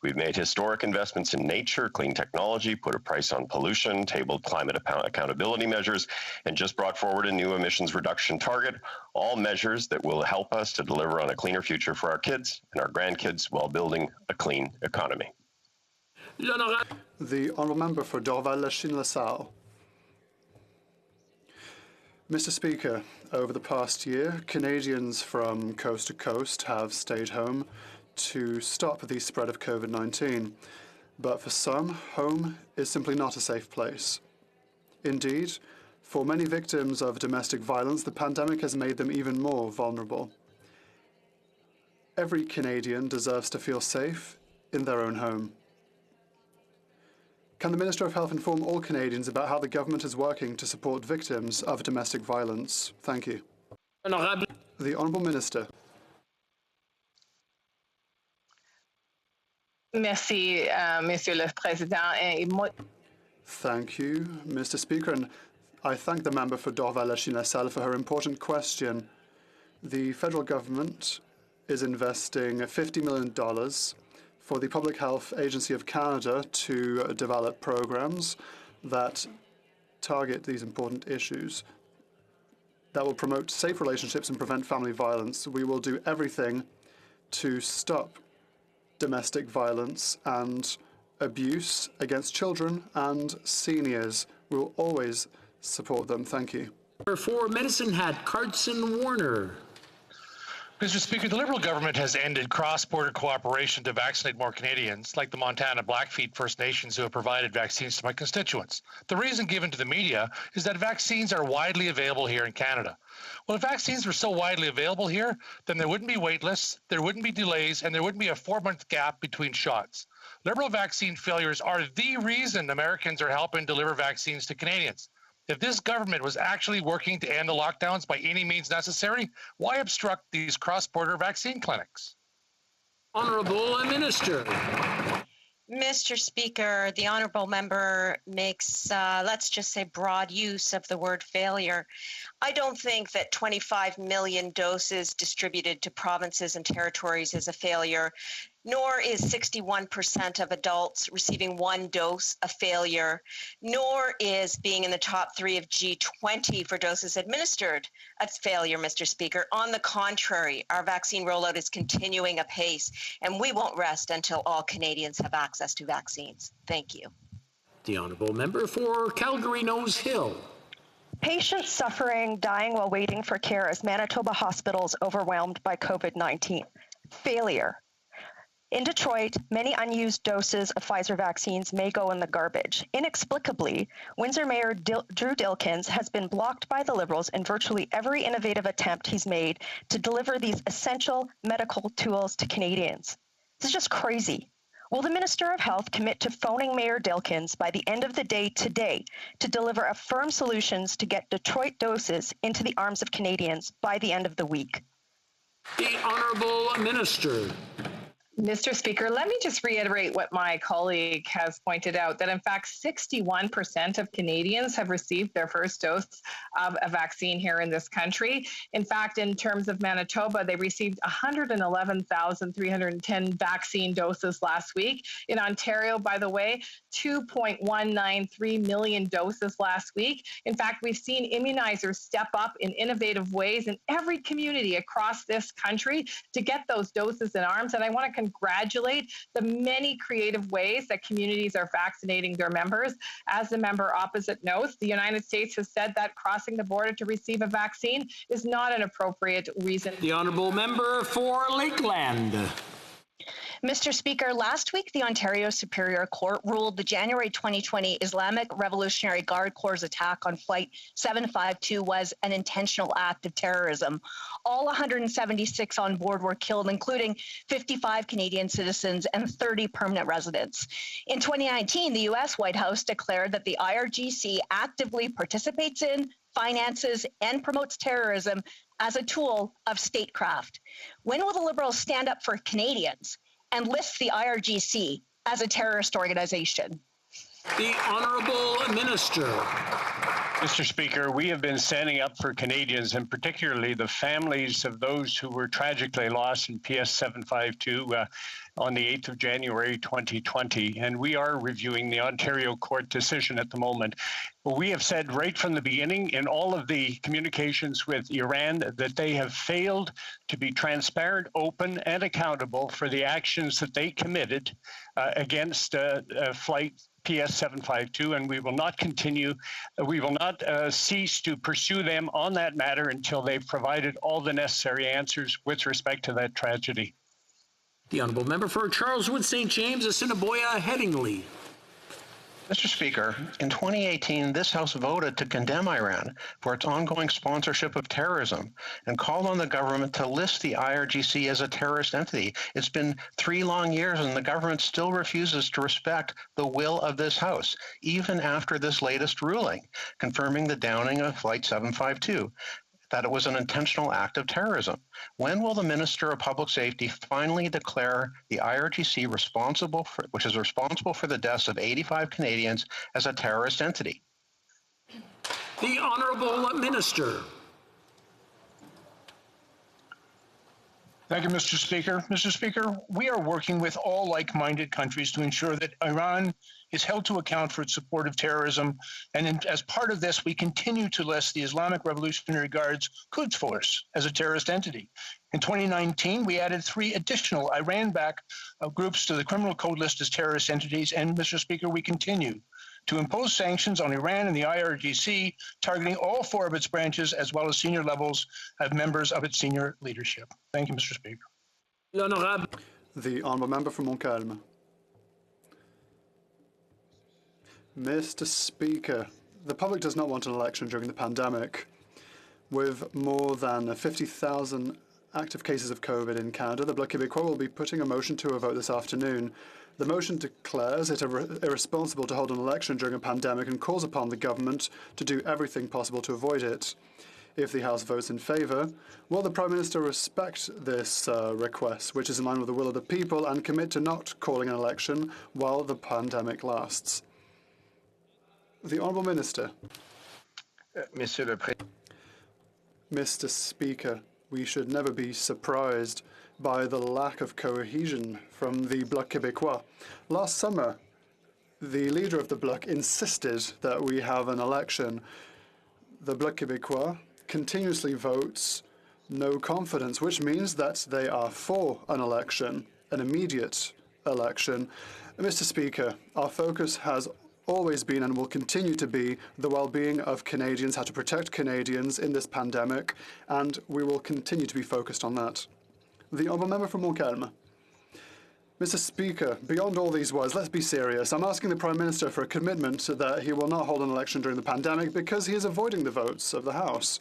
We've made historic investments in nature, clean technology, put a price on pollution, tabled climate accountability measures, and just brought forward a new emissions reduction target, all measures that will help us to deliver on a cleaner future for our kids and our grandkids while building a clean economy. The honourable member for Dorval-Lachine-LaSalle. Mr. Speaker, over the past year, Canadians from coast to coast have stayed home to stop the spread of COVID-19. But for some, home is simply not a safe place. Indeed, for many victims of domestic violence, the pandemic has made them even more vulnerable. Every Canadian deserves to feel safe in their own home. Can the Minister of Health inform all Canadians about how the government is working to support victims of domestic violence? Thank you. The Honourable Minister. Merci, Monsieur le Président. Thank you, Mr. Speaker, and I thank the member for Dorval-Lachine-LaSalle for her important question. The federal government is investing $50 million for the Public Health Agency of Canada to develop programs that target these important issues that will promote safe relationships and prevent family violence. We will do everything to stop domestic violence and abuse against children and seniors. We will always support them. Thank you. For Medicine Hat, Carson Warner. Mr. Speaker, the Liberal government has ended cross-border cooperation to vaccinate more Canadians, like the Montana Blackfeet First Nations who have provided vaccines to my constituents. The reason given to the media is that vaccines are widely available here in Canada. Well, if vaccines were so widely available here, then there wouldn't be wait lists, there wouldn't be delays, and there wouldn't be a 4-month gap between shots. Liberal vaccine failures are the reason Americans are helping deliver vaccines to Canadians. If this government was actually working to end the lockdowns by any means necessary, why obstruct these cross-border vaccine clinics? Honourable Minister. Mr. Speaker, the honourable member makes, let's just say, broad use of the word failure. I don't think that 25 million doses distributed to provinces and territories is a failure, nor is 61% of adults receiving 1 dose a failure, nor is being in the top 3 of G20 for doses administered a failure, Mr. Speaker. On the contrary, our vaccine rollout is continuing apace, and we won't rest until all Canadians have access to vaccines. Thank you. The honourable member for Calgary Nose Hill. Patients suffering, dying while waiting for care as Manitoba hospitals overwhelmed by COVID-19. Failure. In Detroit, many unused doses of Pfizer vaccines may go in the garbage. Inexplicably, Windsor Mayor Drew Dilkens has been blocked by the Liberals in virtually every innovative attempt he's made to deliver these essential medical tools to Canadians. This is just crazy. Will the Minister of Health commit to phoning Mayor Dilkens by the end of the day today to deliver firm solutions to get Detroit doses into the arms of Canadians by the end of the week? The Honourable Minister. Mr. Speaker, let me just reiterate what my colleague has pointed out, that in fact 61% of Canadians have received their first dose of a vaccine here in this country. In fact, in terms of Manitoba, they received 111,310 vaccine doses last week. In Ontario, by the way, 2.193 million doses last week. In fact, we've seen immunizers step up in innovative ways in every community across this country to get those doses in arms. And I want to congratulate the many creative ways that communities are vaccinating their members. As the member opposite notes, the United States has said that crossing the border to receive a vaccine is not an appropriate reason. The honourable member for Lakeland. Mr. Speaker, last week the Ontario Superior Court ruled the January 2020 Islamic Revolutionary Guard Corps attack on Flight 752 was an intentional act of terrorism. All 176 on board were killed, including 55 Canadian citizens and 30 permanent residents. In 2019, the U.S. White House declared that the IRGC actively participates in, finances, and promotes terrorism as a tool of statecraft. When will the Liberals stand up for Canadians and list the IRGC as a terrorist organization? The Honourable Minister. Mr. Speaker, we have been standing up for Canadians, and particularly the families of those who were tragically lost in PS 752 on the 8th of January 2020, and we are reviewing the Ontario court decision at the moment. Well, we have said right from the beginning in all of the communications with Iran that they have failed to be transparent, open, and accountable for the actions that they committed against Flight PS 752, and we will not cease to pursue them on that matter until they've provided all the necessary answers with respect to that tragedy. The honourable member for Charleswood St. James, Assiniboia, Headingley. Mr. Speaker, in 2018, this House voted to condemn Iran for its ongoing sponsorship of terrorism and called on the government to list the IRGC as a terrorist entity. It's been 3 long years and the government still refuses to respect the will of this House, even after this latest ruling, confirming the downing of Flight 752. That it was an intentional act of terrorism. When will the Minister of Public Safety finally declare the IRGC which is responsible for the deaths of 85 Canadians, as a terrorist entity? The Honourable Minister. Thank you, Mr. Speaker. Mr. Speaker, we are working with all like-minded countries to ensure that Iran is held to account for its support of terrorism. And as part of this, we continue to list the Islamic Revolutionary Guard's Quds Force as a terrorist entity. In 2019, we added 3 additional Iran-backed groups to the criminal code list as terrorist entities. And Mr. Speaker, we continue to impose sanctions on Iran and the IRGC, targeting all 4 of its branches as well as senior levels of members of its senior leadership. Thank you, Mr. Speaker. The honourable member for Montcalm. Mr. Speaker, the public does not want an election during the pandemic. With more than 50,000 active cases of COVID in Canada, the Bloc Québécois will be putting a motion to a vote this afternoon. The motion declares it irresponsible to hold an election during a pandemic and calls upon the government to do everything possible to avoid it. If the House votes in favour, will the Prime Minister respect this request, which is in line with the will of the people, and commit to not calling an election while the pandemic lasts? The Honourable Minister. Mr. Speaker, we should never be surprised by the lack of cohesion from the Bloc Québécois. Last summer, the leader of the Bloc insisted that we have an election. The Bloc Québécois continuously votes no confidence, which means that they are for an election, an immediate election. Mr. Speaker, our focus has always been and will continue to be the well-being of Canadians, how to protect Canadians in this pandemic, and we will continue to be focused on that. The honourable member from Montcalm. Mr. Speaker, beyond all these words, let's be serious. I'm asking the Prime Minister for a commitment that he will not hold an election during the pandemic because he is avoiding the votes of the House.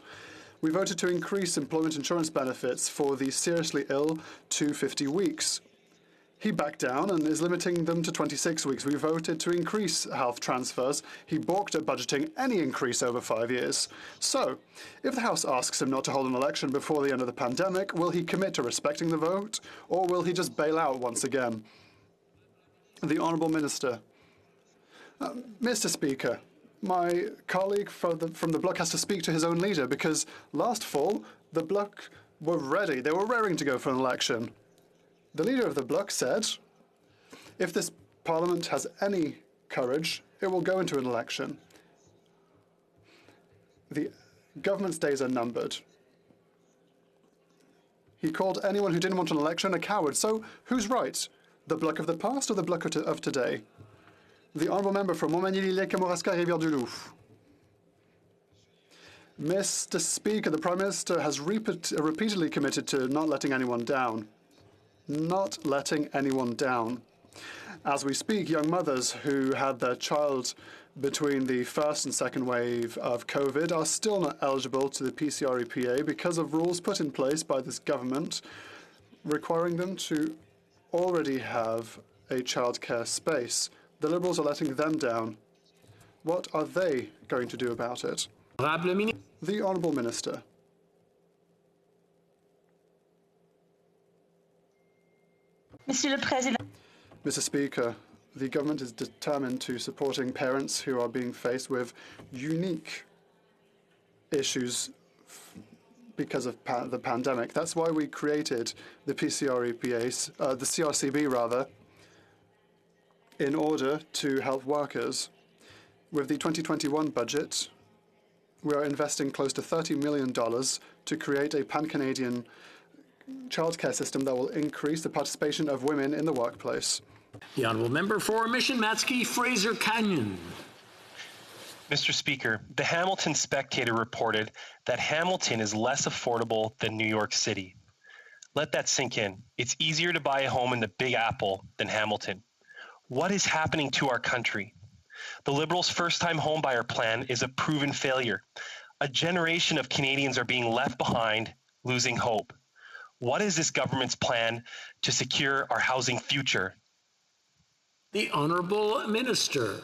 We voted to increase employment insurance benefits for the seriously ill to 50 weeks. He backed down and is limiting them to 26 weeks. We voted to increase health transfers. He balked at budgeting any increase over 5 years. So, if the House asks him not to hold an election before the end of the pandemic, will he commit to respecting the vote, or will he just bail out once again? The Honourable Minister. Mr. Speaker, my colleague from the Bloc has to speak to his own leader because last fall, the Bloc were ready. They were raring to go for an election. The leader of the Bloc said, if this Parliament has any courage, it will go into an election. The government's days are numbered. He called anyone who didn't want an election a coward. So who's right? The Bloc of the past or the Bloc of today? The honourable member from Montmagny-Lillet, Kamouraska, Rivière-du-Loup. Mr. Speaker, the Prime Minister has repeatedly committed to not letting anyone down. Not letting anyone down. As we speak, young mothers who had their child between the first and second wave of COVID are still not eligible to the PCR EPA because of rules put in place by this government requiring them to already have a childcare space. The Liberals are letting them down. What are they going to do about it? The Honourable Minister. Mr. Speaker, the government is determined to supporting parents who are being faced with unique issues because of the pandemic. That's why we created the PCR EPA, the CRCB rather, in order to help workers. With the 2021 budget, we are investing close to $30 million to create a pan-Canadian childcare system that will increase the participation of women in the workplace. The honourable member for Mission Matsky, Fraser Canyon. Mr. Speaker, the Hamilton Spectator reported that Hamilton is less affordable than New York City. Let that sink in. It's easier to buy a home in the Big Apple than Hamilton. What is happening to our country? The Liberals' first-time homebuyer plan is a proven failure. A generation of Canadians are being left behind, losing hope. What is this government's plan to secure our housing future? The Honourable Minister.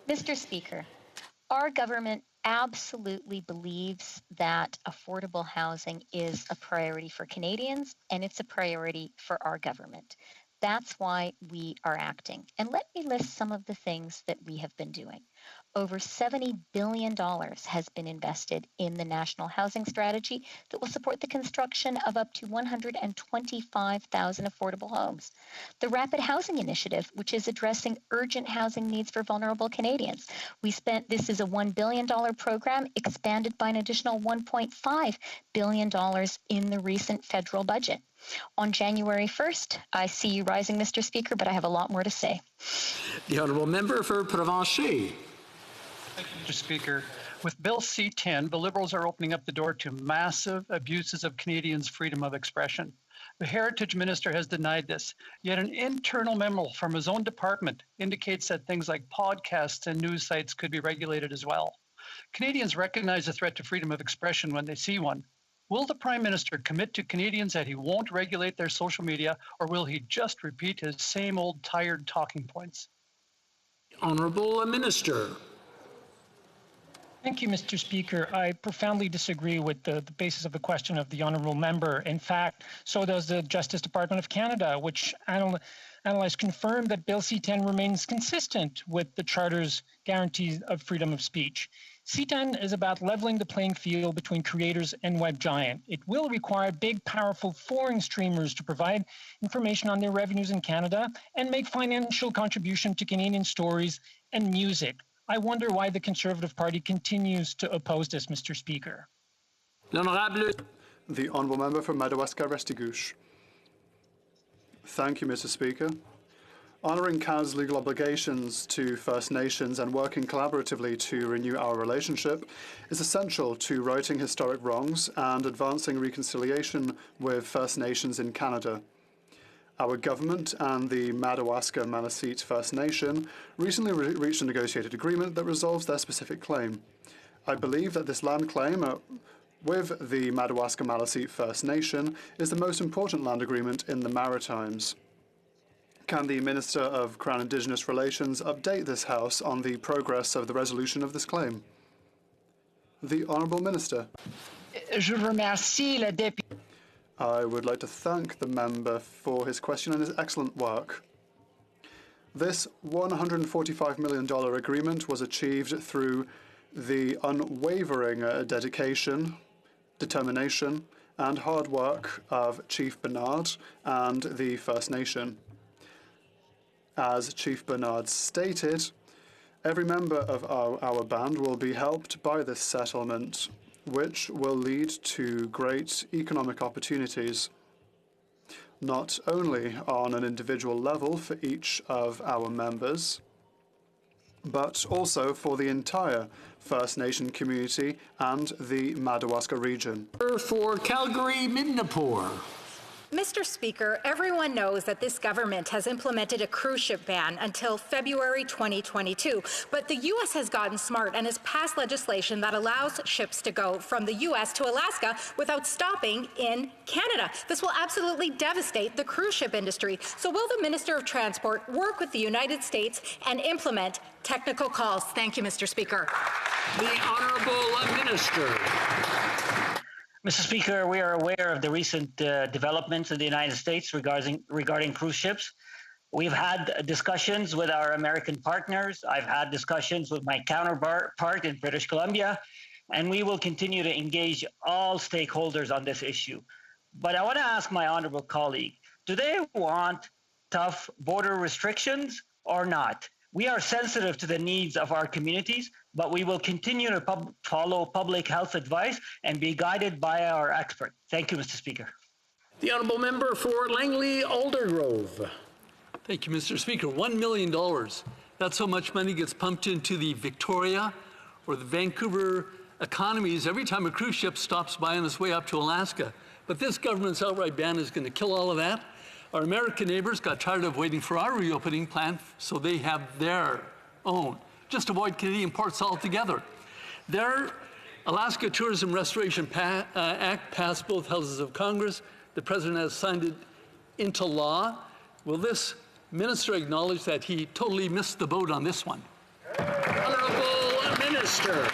Mr. Speaker, our government absolutely believes that affordable housing is a priority for Canadians, and it's a priority for our government. That's why we are acting. And let me list some of the things that we have been doing. Over $70 billion has been invested in the National Housing Strategy that will support the construction of up to 125,000 affordable homes. The Rapid Housing Initiative, which is addressing urgent housing needs for vulnerable Canadians. This is a $1 billion program expanded by an additional $1.5 billion in the recent federal budget. On January 1st, I see you rising, Mr. Speaker, but I have a lot more to say. The Honourable Member for Provencher. Thank you, Mr. Speaker. With Bill C-10, the Liberals are opening up the door to massive abuses of Canadians' freedom of expression. The Heritage Minister has denied this, yet an internal memo from his own department indicates that things like podcasts and news sites could be regulated as well. Canadians recognize the threat to freedom of expression when they see one. Will the Prime Minister commit to Canadians that he won't regulate their social media, or will he just repeat his same old tired talking points? Honourable Minister. Thank you, Mr. Speaker. I profoundly disagree with the basis of the question of the honourable member. In fact, so does the Justice Department of Canada, which analysts confirmed that Bill C-10 remains consistent with the Charter's guarantees of freedom of speech. C-10 is about leveling the playing field between creators and web giant. It will require big, powerful foreign streamers to provide information on their revenues in Canada and make financial contribution to Canadian stories and music. I wonder why the Conservative Party continues to oppose this, Mr. Speaker. The Honourable Member for Madawaska-Restigouche. Thank you, Mr. Speaker. Honouring Canada's legal obligations to First Nations and working collaboratively to renew our relationship is essential to righting historic wrongs and advancing reconciliation with First Nations in Canada. Our government and the Madawaska-Maliseet First Nation recently reached a negotiated agreement that resolves their specific claim. I believe that this land claim with the Madawaska-Maliseet First Nation is the most important land agreement in the Maritimes. Can the Minister of Crown Indigenous Relations update this House on the progress of the resolution of this claim? The Honourable Minister. Je remercie la députée. I would like to thank the member for his question and his excellent work. This $145 million agreement was achieved through the unwavering dedication, determination, and hard work of Chief Bernard and the First Nation. As Chief Bernard stated, every member of our band will be helped by this settlement, which will lead to great economic opportunities, not only on an individual level for each of our members, but also for the entire First Nation community and the Madawaska region. For Calgary-Midnapore. Mr. Speaker, everyone knows that this government has implemented a cruise ship ban until February 2022, but the U.S. has gotten smart and has passed legislation that allows ships to go from the U.S. to Alaska without stopping in Canada. This will absolutely devastate the cruise ship industry. So will the Minister of Transport work with the United States and implement technical calls? Thank you, Mr. Speaker. The Honourable Minister. Mr. Speaker, we are aware of the recent developments in the United States regarding cruise ships. We've had discussions with our American partners. I've had discussions with my counterpart in British Columbia, and we will continue to engage all stakeholders on this issue. But I want to ask my honourable colleague, do they want tough border restrictions or not? We are sensitive to the needs of our communities, but we will continue to follow public health advice and be guided by our expert. Thank you, Mr. Speaker. The Honourable Member for Langley-Aldergrove. Thank you, Mr. Speaker. $1 million. That's how much money gets pumped into the Victoria or the Vancouver economies every time a cruise ship stops by on its way up to Alaska. But this government's outright ban is going to kill all of that. Our American neighbors got tired of waiting for our reopening plan, so they have their own. Just avoid Canadian ports altogether. Their Alaska Tourism Restoration Act passed both houses of Congress. The President has signed it into law. Will this minister acknowledge that he totally missed the boat on this one? Honourable Minister.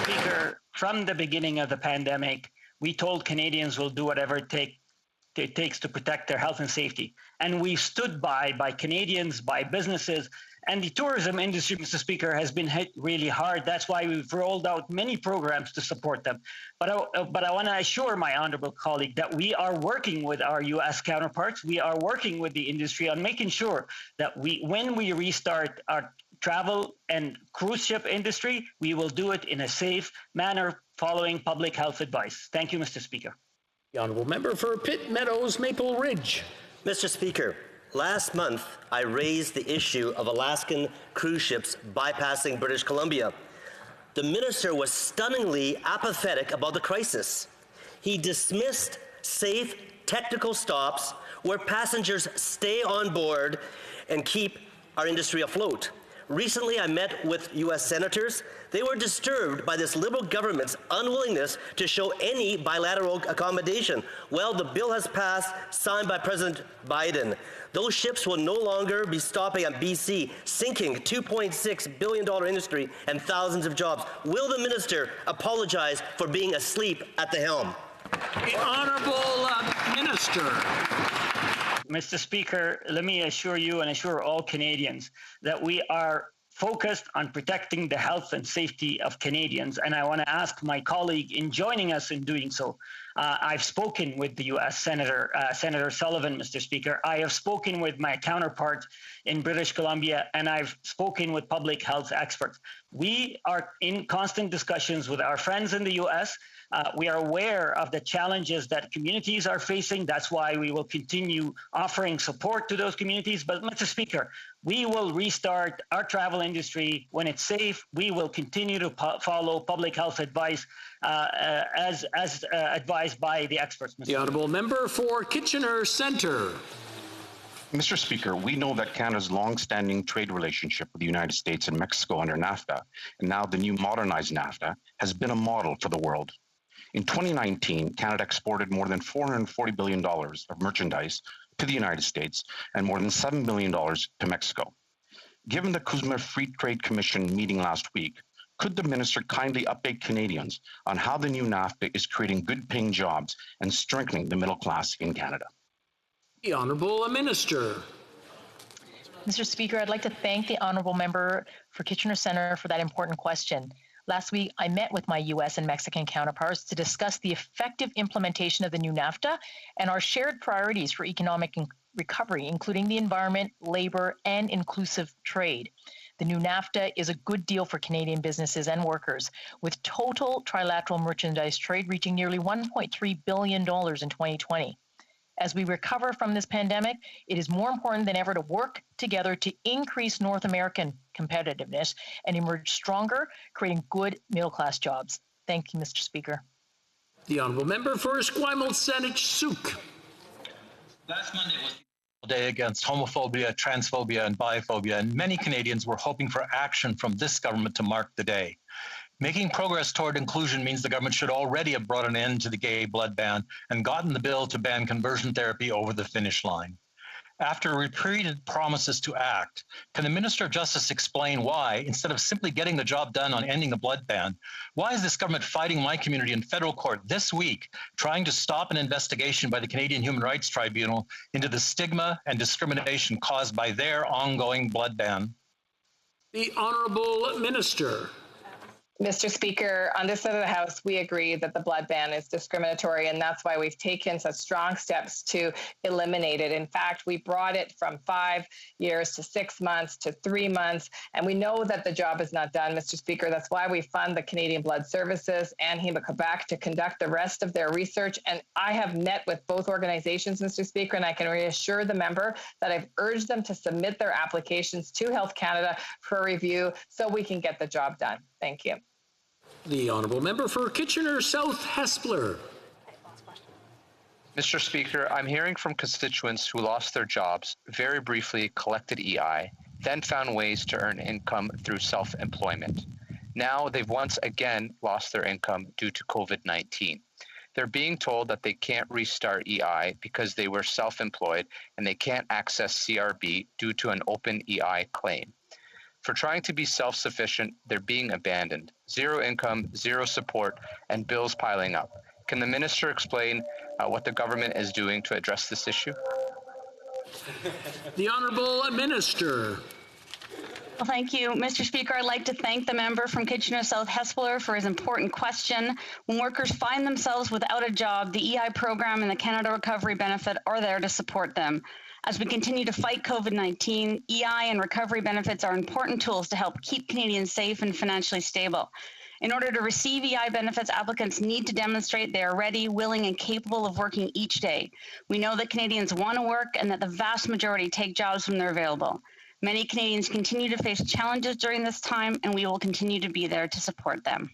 Speaker, from the beginning of the pandemic, we told Canadians we'll do whatever it takes to protect their health and safety. And we stood by Canadians, by businesses, and the tourism industry, Mr. Speaker, has been hit really hard. That's why we've rolled out many programs to support them. But I want to assure my honourable colleague that we are working with our U.S. counterparts. We are working with the industry on making sure that when we restart our travel and cruise ship industry, we will do it in a safe manner following public health advice. Thank you, Mr. Speaker. The honourable member for Pitt Meadows, Maple Ridge. Mr. Speaker, last month I raised the issue of Alaskan cruise ships bypassing British Columbia. The minister was stunningly apathetic about the crisis. He dismissed safe technical stops where passengers stay on board and keep our industry afloat. Recently, I met with U.S. senators. They were disturbed by this Liberal government's unwillingness to show any bilateral accommodation. Well, the bill has passed, signed by President Biden. Those ships will no longer be stopping at BC, sinking $2.6 billion industry and thousands of jobs. Will the minister apologize for being asleep at the helm? The Honourable Minister. Mr. Speaker, let me assure you and assure all Canadians that we are focused on protecting the health and safety of Canadians. And I want to ask my colleague in joining us in doing so. I've spoken with the U.S. Senator Sullivan, Mr. Speaker. I have spoken with my counterpart in British Columbia, and I've spoken with public health experts. We are in constant discussions with our friends in the U.S. We are aware of the challenges that communities are facing. That's why we will continue offering support to those communities. But, Mr. Speaker, we will restart our travel industry when it's safe. We will continue to follow public health advice as advised by the experts. Mr. The honourable member for Kitchener Centre. Mr. Speaker, we know that Canada's long-standing trade relationship with the United States and Mexico under NAFTA, and now the new modernized NAFTA, has been a model for the world. In 2019, Canada exported more than $440 billion of merchandise to the United States and more than $7 billion to Mexico. Given the CUSMA Free Trade Commission meeting last week, could the minister kindly update Canadians on how the new NAFTA is creating good-paying jobs and strengthening the middle class in Canada? The Honourable Minister. Mr. Speaker, I'd like to thank the Honourable Member for Kitchener Centre for that important question. Last week, I met with my U.S. and Mexican counterparts to discuss the effective implementation of the new NAFTA and our shared priorities for economic recovery, including the environment, labor, and inclusive trade. The new NAFTA is a good deal for Canadian businesses and workers, with total trilateral merchandise trade reaching nearly $1.3 billion in 2020. As we recover from this pandemic, it is more important than ever to work together to increase North American competitiveness and emerge stronger, creating good middle-class jobs. Thank you, Mr. Speaker. The honourable member for Esquimalt Saanich-Sooke. Last Monday was the day against homophobia, transphobia, and biphobia, and many Canadians were hoping for action from this government to mark the day. Making progress toward inclusion means the government should already have brought an end to the gay blood ban and gotten the bill to ban conversion therapy over the finish line. After repeated promises to act, can the Minister of Justice explain why, instead of simply getting the job done on ending the blood ban, why is this government fighting my community in federal court this week, trying to stop an investigation by the Canadian Human Rights Tribunal into the stigma and discrimination caused by their ongoing blood ban? The Honourable Minister. Mr. Speaker, on this side of the House, we agree that the blood ban is discriminatory, and that's why we've taken such strong steps to eliminate it. In fact, we brought it from 5 years to 6 months to 3 months, and we know that the job is not done, Mr. Speaker. That's why we fund the Canadian Blood Services and Héma-Québec to conduct the rest of their research. And I have met with both organizations, Mr. Speaker, and I can reassure the member that I've urged them to submit their applications to Health Canada for review so we can get the job done. Thank you. The honourable member for Kitchener South Hespeler. Mr. Speaker, I'm hearing from constituents who lost their jobs, very briefly collected EI, then found ways to earn income through self-employment. Now they've once again lost their income due to COVID-19. They're being told that they can't restart EI because they were self-employed and they can't access CRB due to an open EI claim. For trying to be self-sufficient, they're being abandoned. Zero income, zero support, and bills piling up. Can the minister explain what the government is doing to address this issue? The Honourable Minister. Well, thank you, Mr. Speaker. I'd like to thank the member from Kitchener South Hespeler for his important question. When workers find themselves without a job, the EI program and the Canada Recovery Benefit are there to support them. As we continue to fight COVID-19, EI and recovery benefits are important tools to help keep Canadians safe and financially stable. In order to receive EI benefits, applicants need to demonstrate they are ready, willing, and capable of working each day. We know that Canadians want to work and that the vast majority take jobs when they're available. Many Canadians continue to face challenges during this time, and we will continue to be there to support them.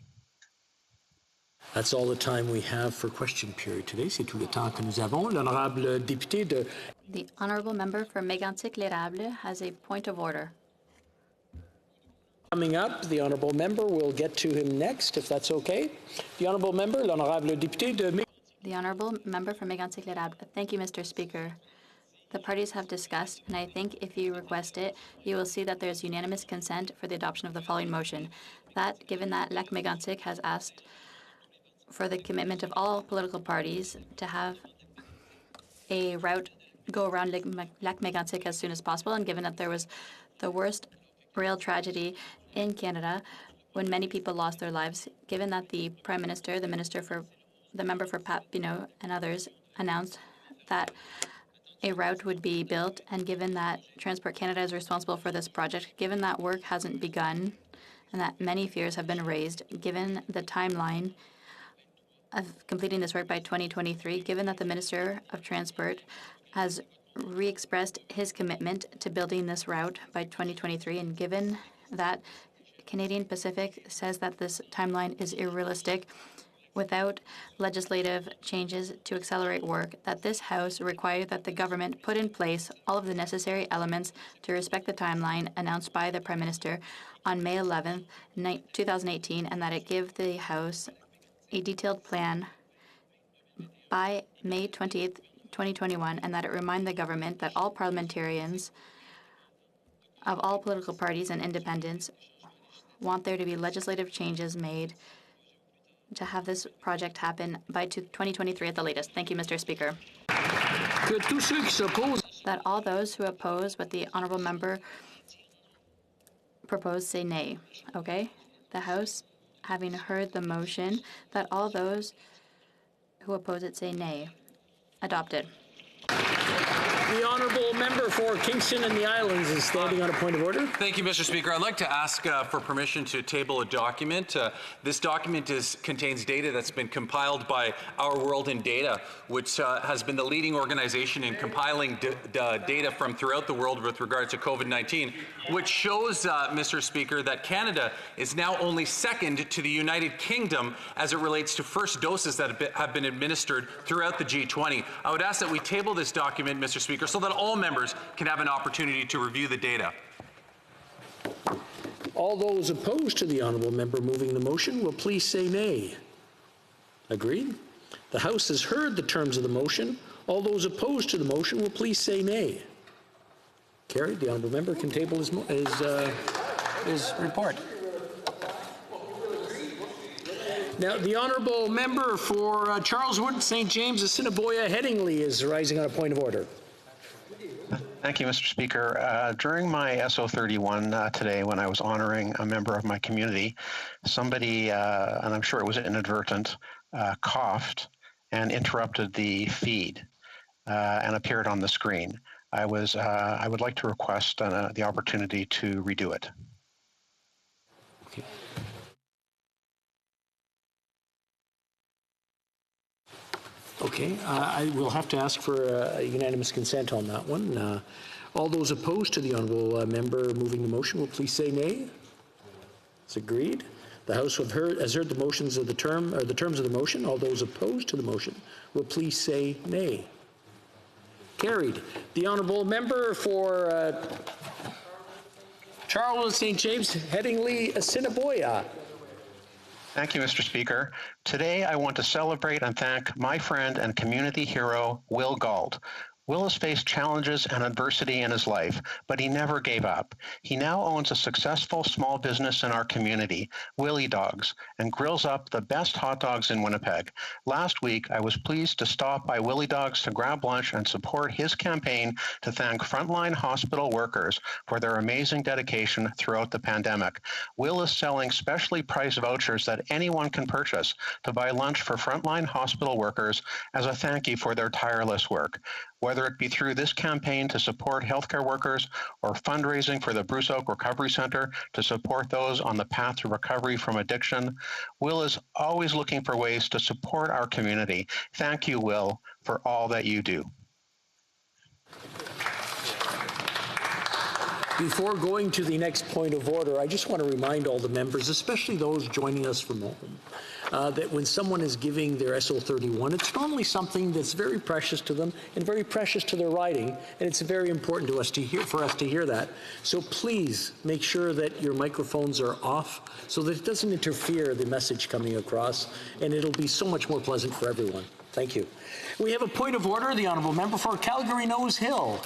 That's all the time we have for question period today. C'est tout le temps que nous avons. L'honorable député de... The honourable member for Mégantic-L'Érable has a point of order. Coming up, the honourable member will get to him next, if that's okay. The honourable member, l'honorable député de... The honourable member for Mégantic-L'Érable. Thank you, Mr. Speaker. The parties have discussed, and I think if you request it, you will see that there's unanimous consent for the adoption of the following motion. That, given that Lac-Mégantic has asked for the commitment of all political parties to have a route go around Lac-Mégantic as soon as possible, and given that there was the worst rail tragedy in Canada when many people lost their lives, given that the Prime Minister, the member for Papineau, and others announced that a route would be built, and given that Transport Canada is responsible for this project, given that work hasn't begun, and that many fears have been raised, given the timeline of completing this work by 2023, given that the Minister of Transport has re-expressed his commitment to building this route by 2023, and given that Canadian Pacific says that this timeline is unrealistic without legislative changes to accelerate work, that this House required that the government put in place all of the necessary elements to respect the timeline announced by the Prime Minister on May 11th, 2018, and that it give the House a detailed plan by May 28th, 2021, and that it remind the government that all parliamentarians of all political parties and independents want there to be legislative changes made to have this project happen by 2023 at the latest. Thank you, Mr. Speaker. That all those who oppose what the honourable member proposed say nay. Okay? The House, having heard the motion, that all those who oppose it say nay. Adopted. The honourable member for Kingston and the Islands is standing on a point of order. Thank you, Mr. Speaker. I'd like to ask for permission to table a document. This document contains data that's been compiled by Our World in Data, which has been the leading organization in compiling data from throughout the world with regard to COVID-19, which shows, Mr. Speaker, that Canada is now only second to the United Kingdom as it relates to first doses that have been administered throughout the G20. I would ask that we table this document, Mr. Speaker, so that all members can have an opportunity to review the data. All those opposed to the honourable member moving the motion will please say nay. Agreed? The House has heard the terms of the motion. All those opposed to the motion will please say nay. Carried. The honourable member can table his report. Now, the honourable member for Charleswood, St. James, Assiniboia, Headingley is rising on a point of order. Thank you, Mr. Speaker. During my SO31 today, when I was honoring a member of my community, somebody, and I'm sure it was inadvertent, coughed and interrupted the feed and appeared on the screen. I would like to request the opportunity to redo it. Okay. Okay, I will have to ask for a unanimous consent on that one. All those opposed to the honourable member moving the motion will please say nay. It's agreed. The House has heard the motions of the terms of the motion. All those opposed to the motion will please say nay. Carried. The honourable member for Charleswood, St. James, Headingley, Assiniboia. Thank you, Mr. Speaker. Today, I want to celebrate and thank my friend and community hero, Will Galt. Will has faced challenges and adversity in his life, but he never gave up. He now owns a successful small business in our community, Willie Dogs, and grills up the best hot dogs in Winnipeg. Last week, I was pleased to stop by Willie Dogs to grab lunch and support his campaign to thank frontline hospital workers for their amazing dedication throughout the pandemic. Will is selling specially priced vouchers that anyone can purchase to buy lunch for frontline hospital workers as a thank you for their tireless work. whether it be through this campaign to support healthcare workers or fundraising for the Bruce Oak Recovery Center to support those on the path to recovery from addiction. Will is always looking for ways to support our community. Thank you, Will, for all that you do. Before going to the next point of order, I just want to remind all the members, especially those joining us from home, that when someone is giving their SO31, it's normally something that's very precious to them and very precious to their riding, and it's very important to us to hear, for us to hear that. So please make sure that your microphones are off so that it doesn't interfere the message coming across, and it'll be so much more pleasant for everyone. Thank you. We have a point of order. The honourable member for Calgary Nose Hill.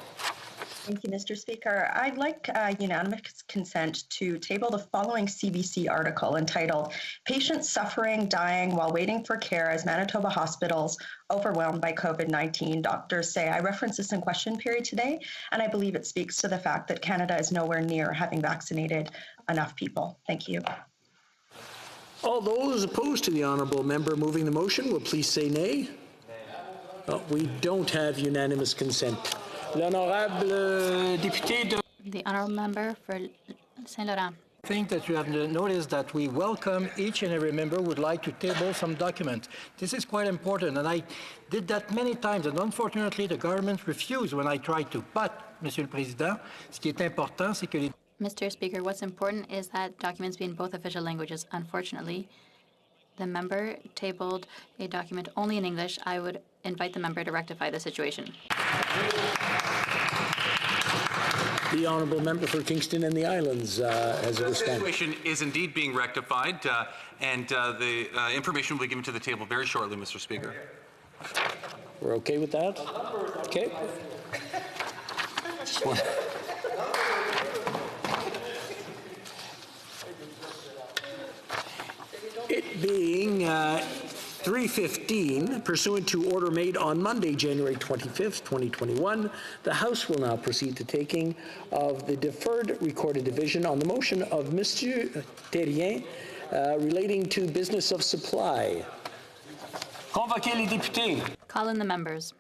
Thank you, Mr. Speaker. I'd like unanimous consent to table the following CBC article entitled Patients Suffering, Dying While Waiting for Care as Manitoba Hospitals Overwhelmed by COVID-19. Doctors say. I referenced this in question period today, and I believe it speaks to the fact that Canada is nowhere near having vaccinated enough people. Thank you. All those opposed to the honourable member moving the motion will please say nay. We don't have unanimous consent. L'honorable député de... The honourable member for Saint Laurent. I think that you have noticed that we welcome each and every member who would like to table some document. This is quite important, and I did that many times, and unfortunately the government refused when I tried to. But, Monsieur le Président, ce qui est important, c'est que les... Mr. Speaker, what's important is that documents be in both official languages. Unfortunately, the member tabled a document only in English. I would invite the member to rectify the situation. The honourable member for Kingston and the Islands has a response. The situation is indeed being rectified, and the information will be given to the table very shortly, Mr. Speaker. We're okay with that? Okay. It being 3:15, pursuant to order made on Monday, January 25th, 2021, the House will now proceed to taking of the deferred recorded division on the motion of Monsieur Thérien relating to business of supply. Convoquez les députés. Call in the members.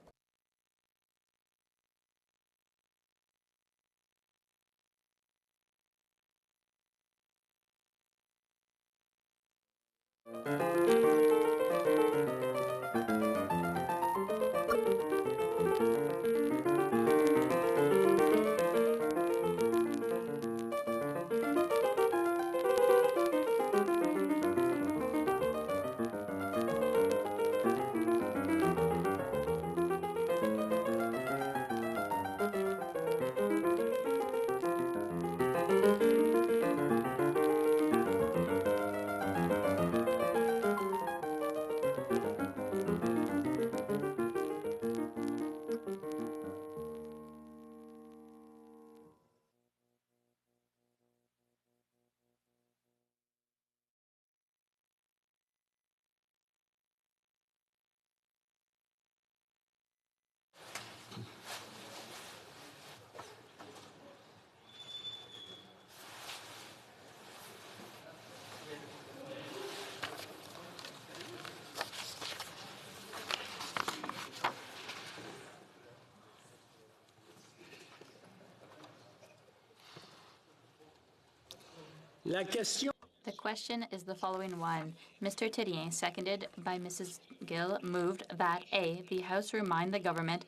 The question is the following one. Mr. Thérien, seconded by Mrs. Gill, moved that A, the House remind the government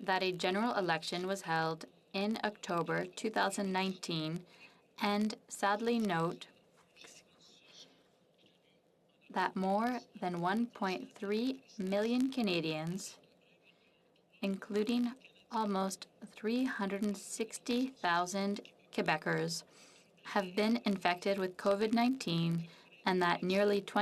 that a general election was held in October 2019 and sadly note that more than 1.3 million Canadians, including almost 360,000 Quebecers, have been infected with COVID-19 and that nearly 20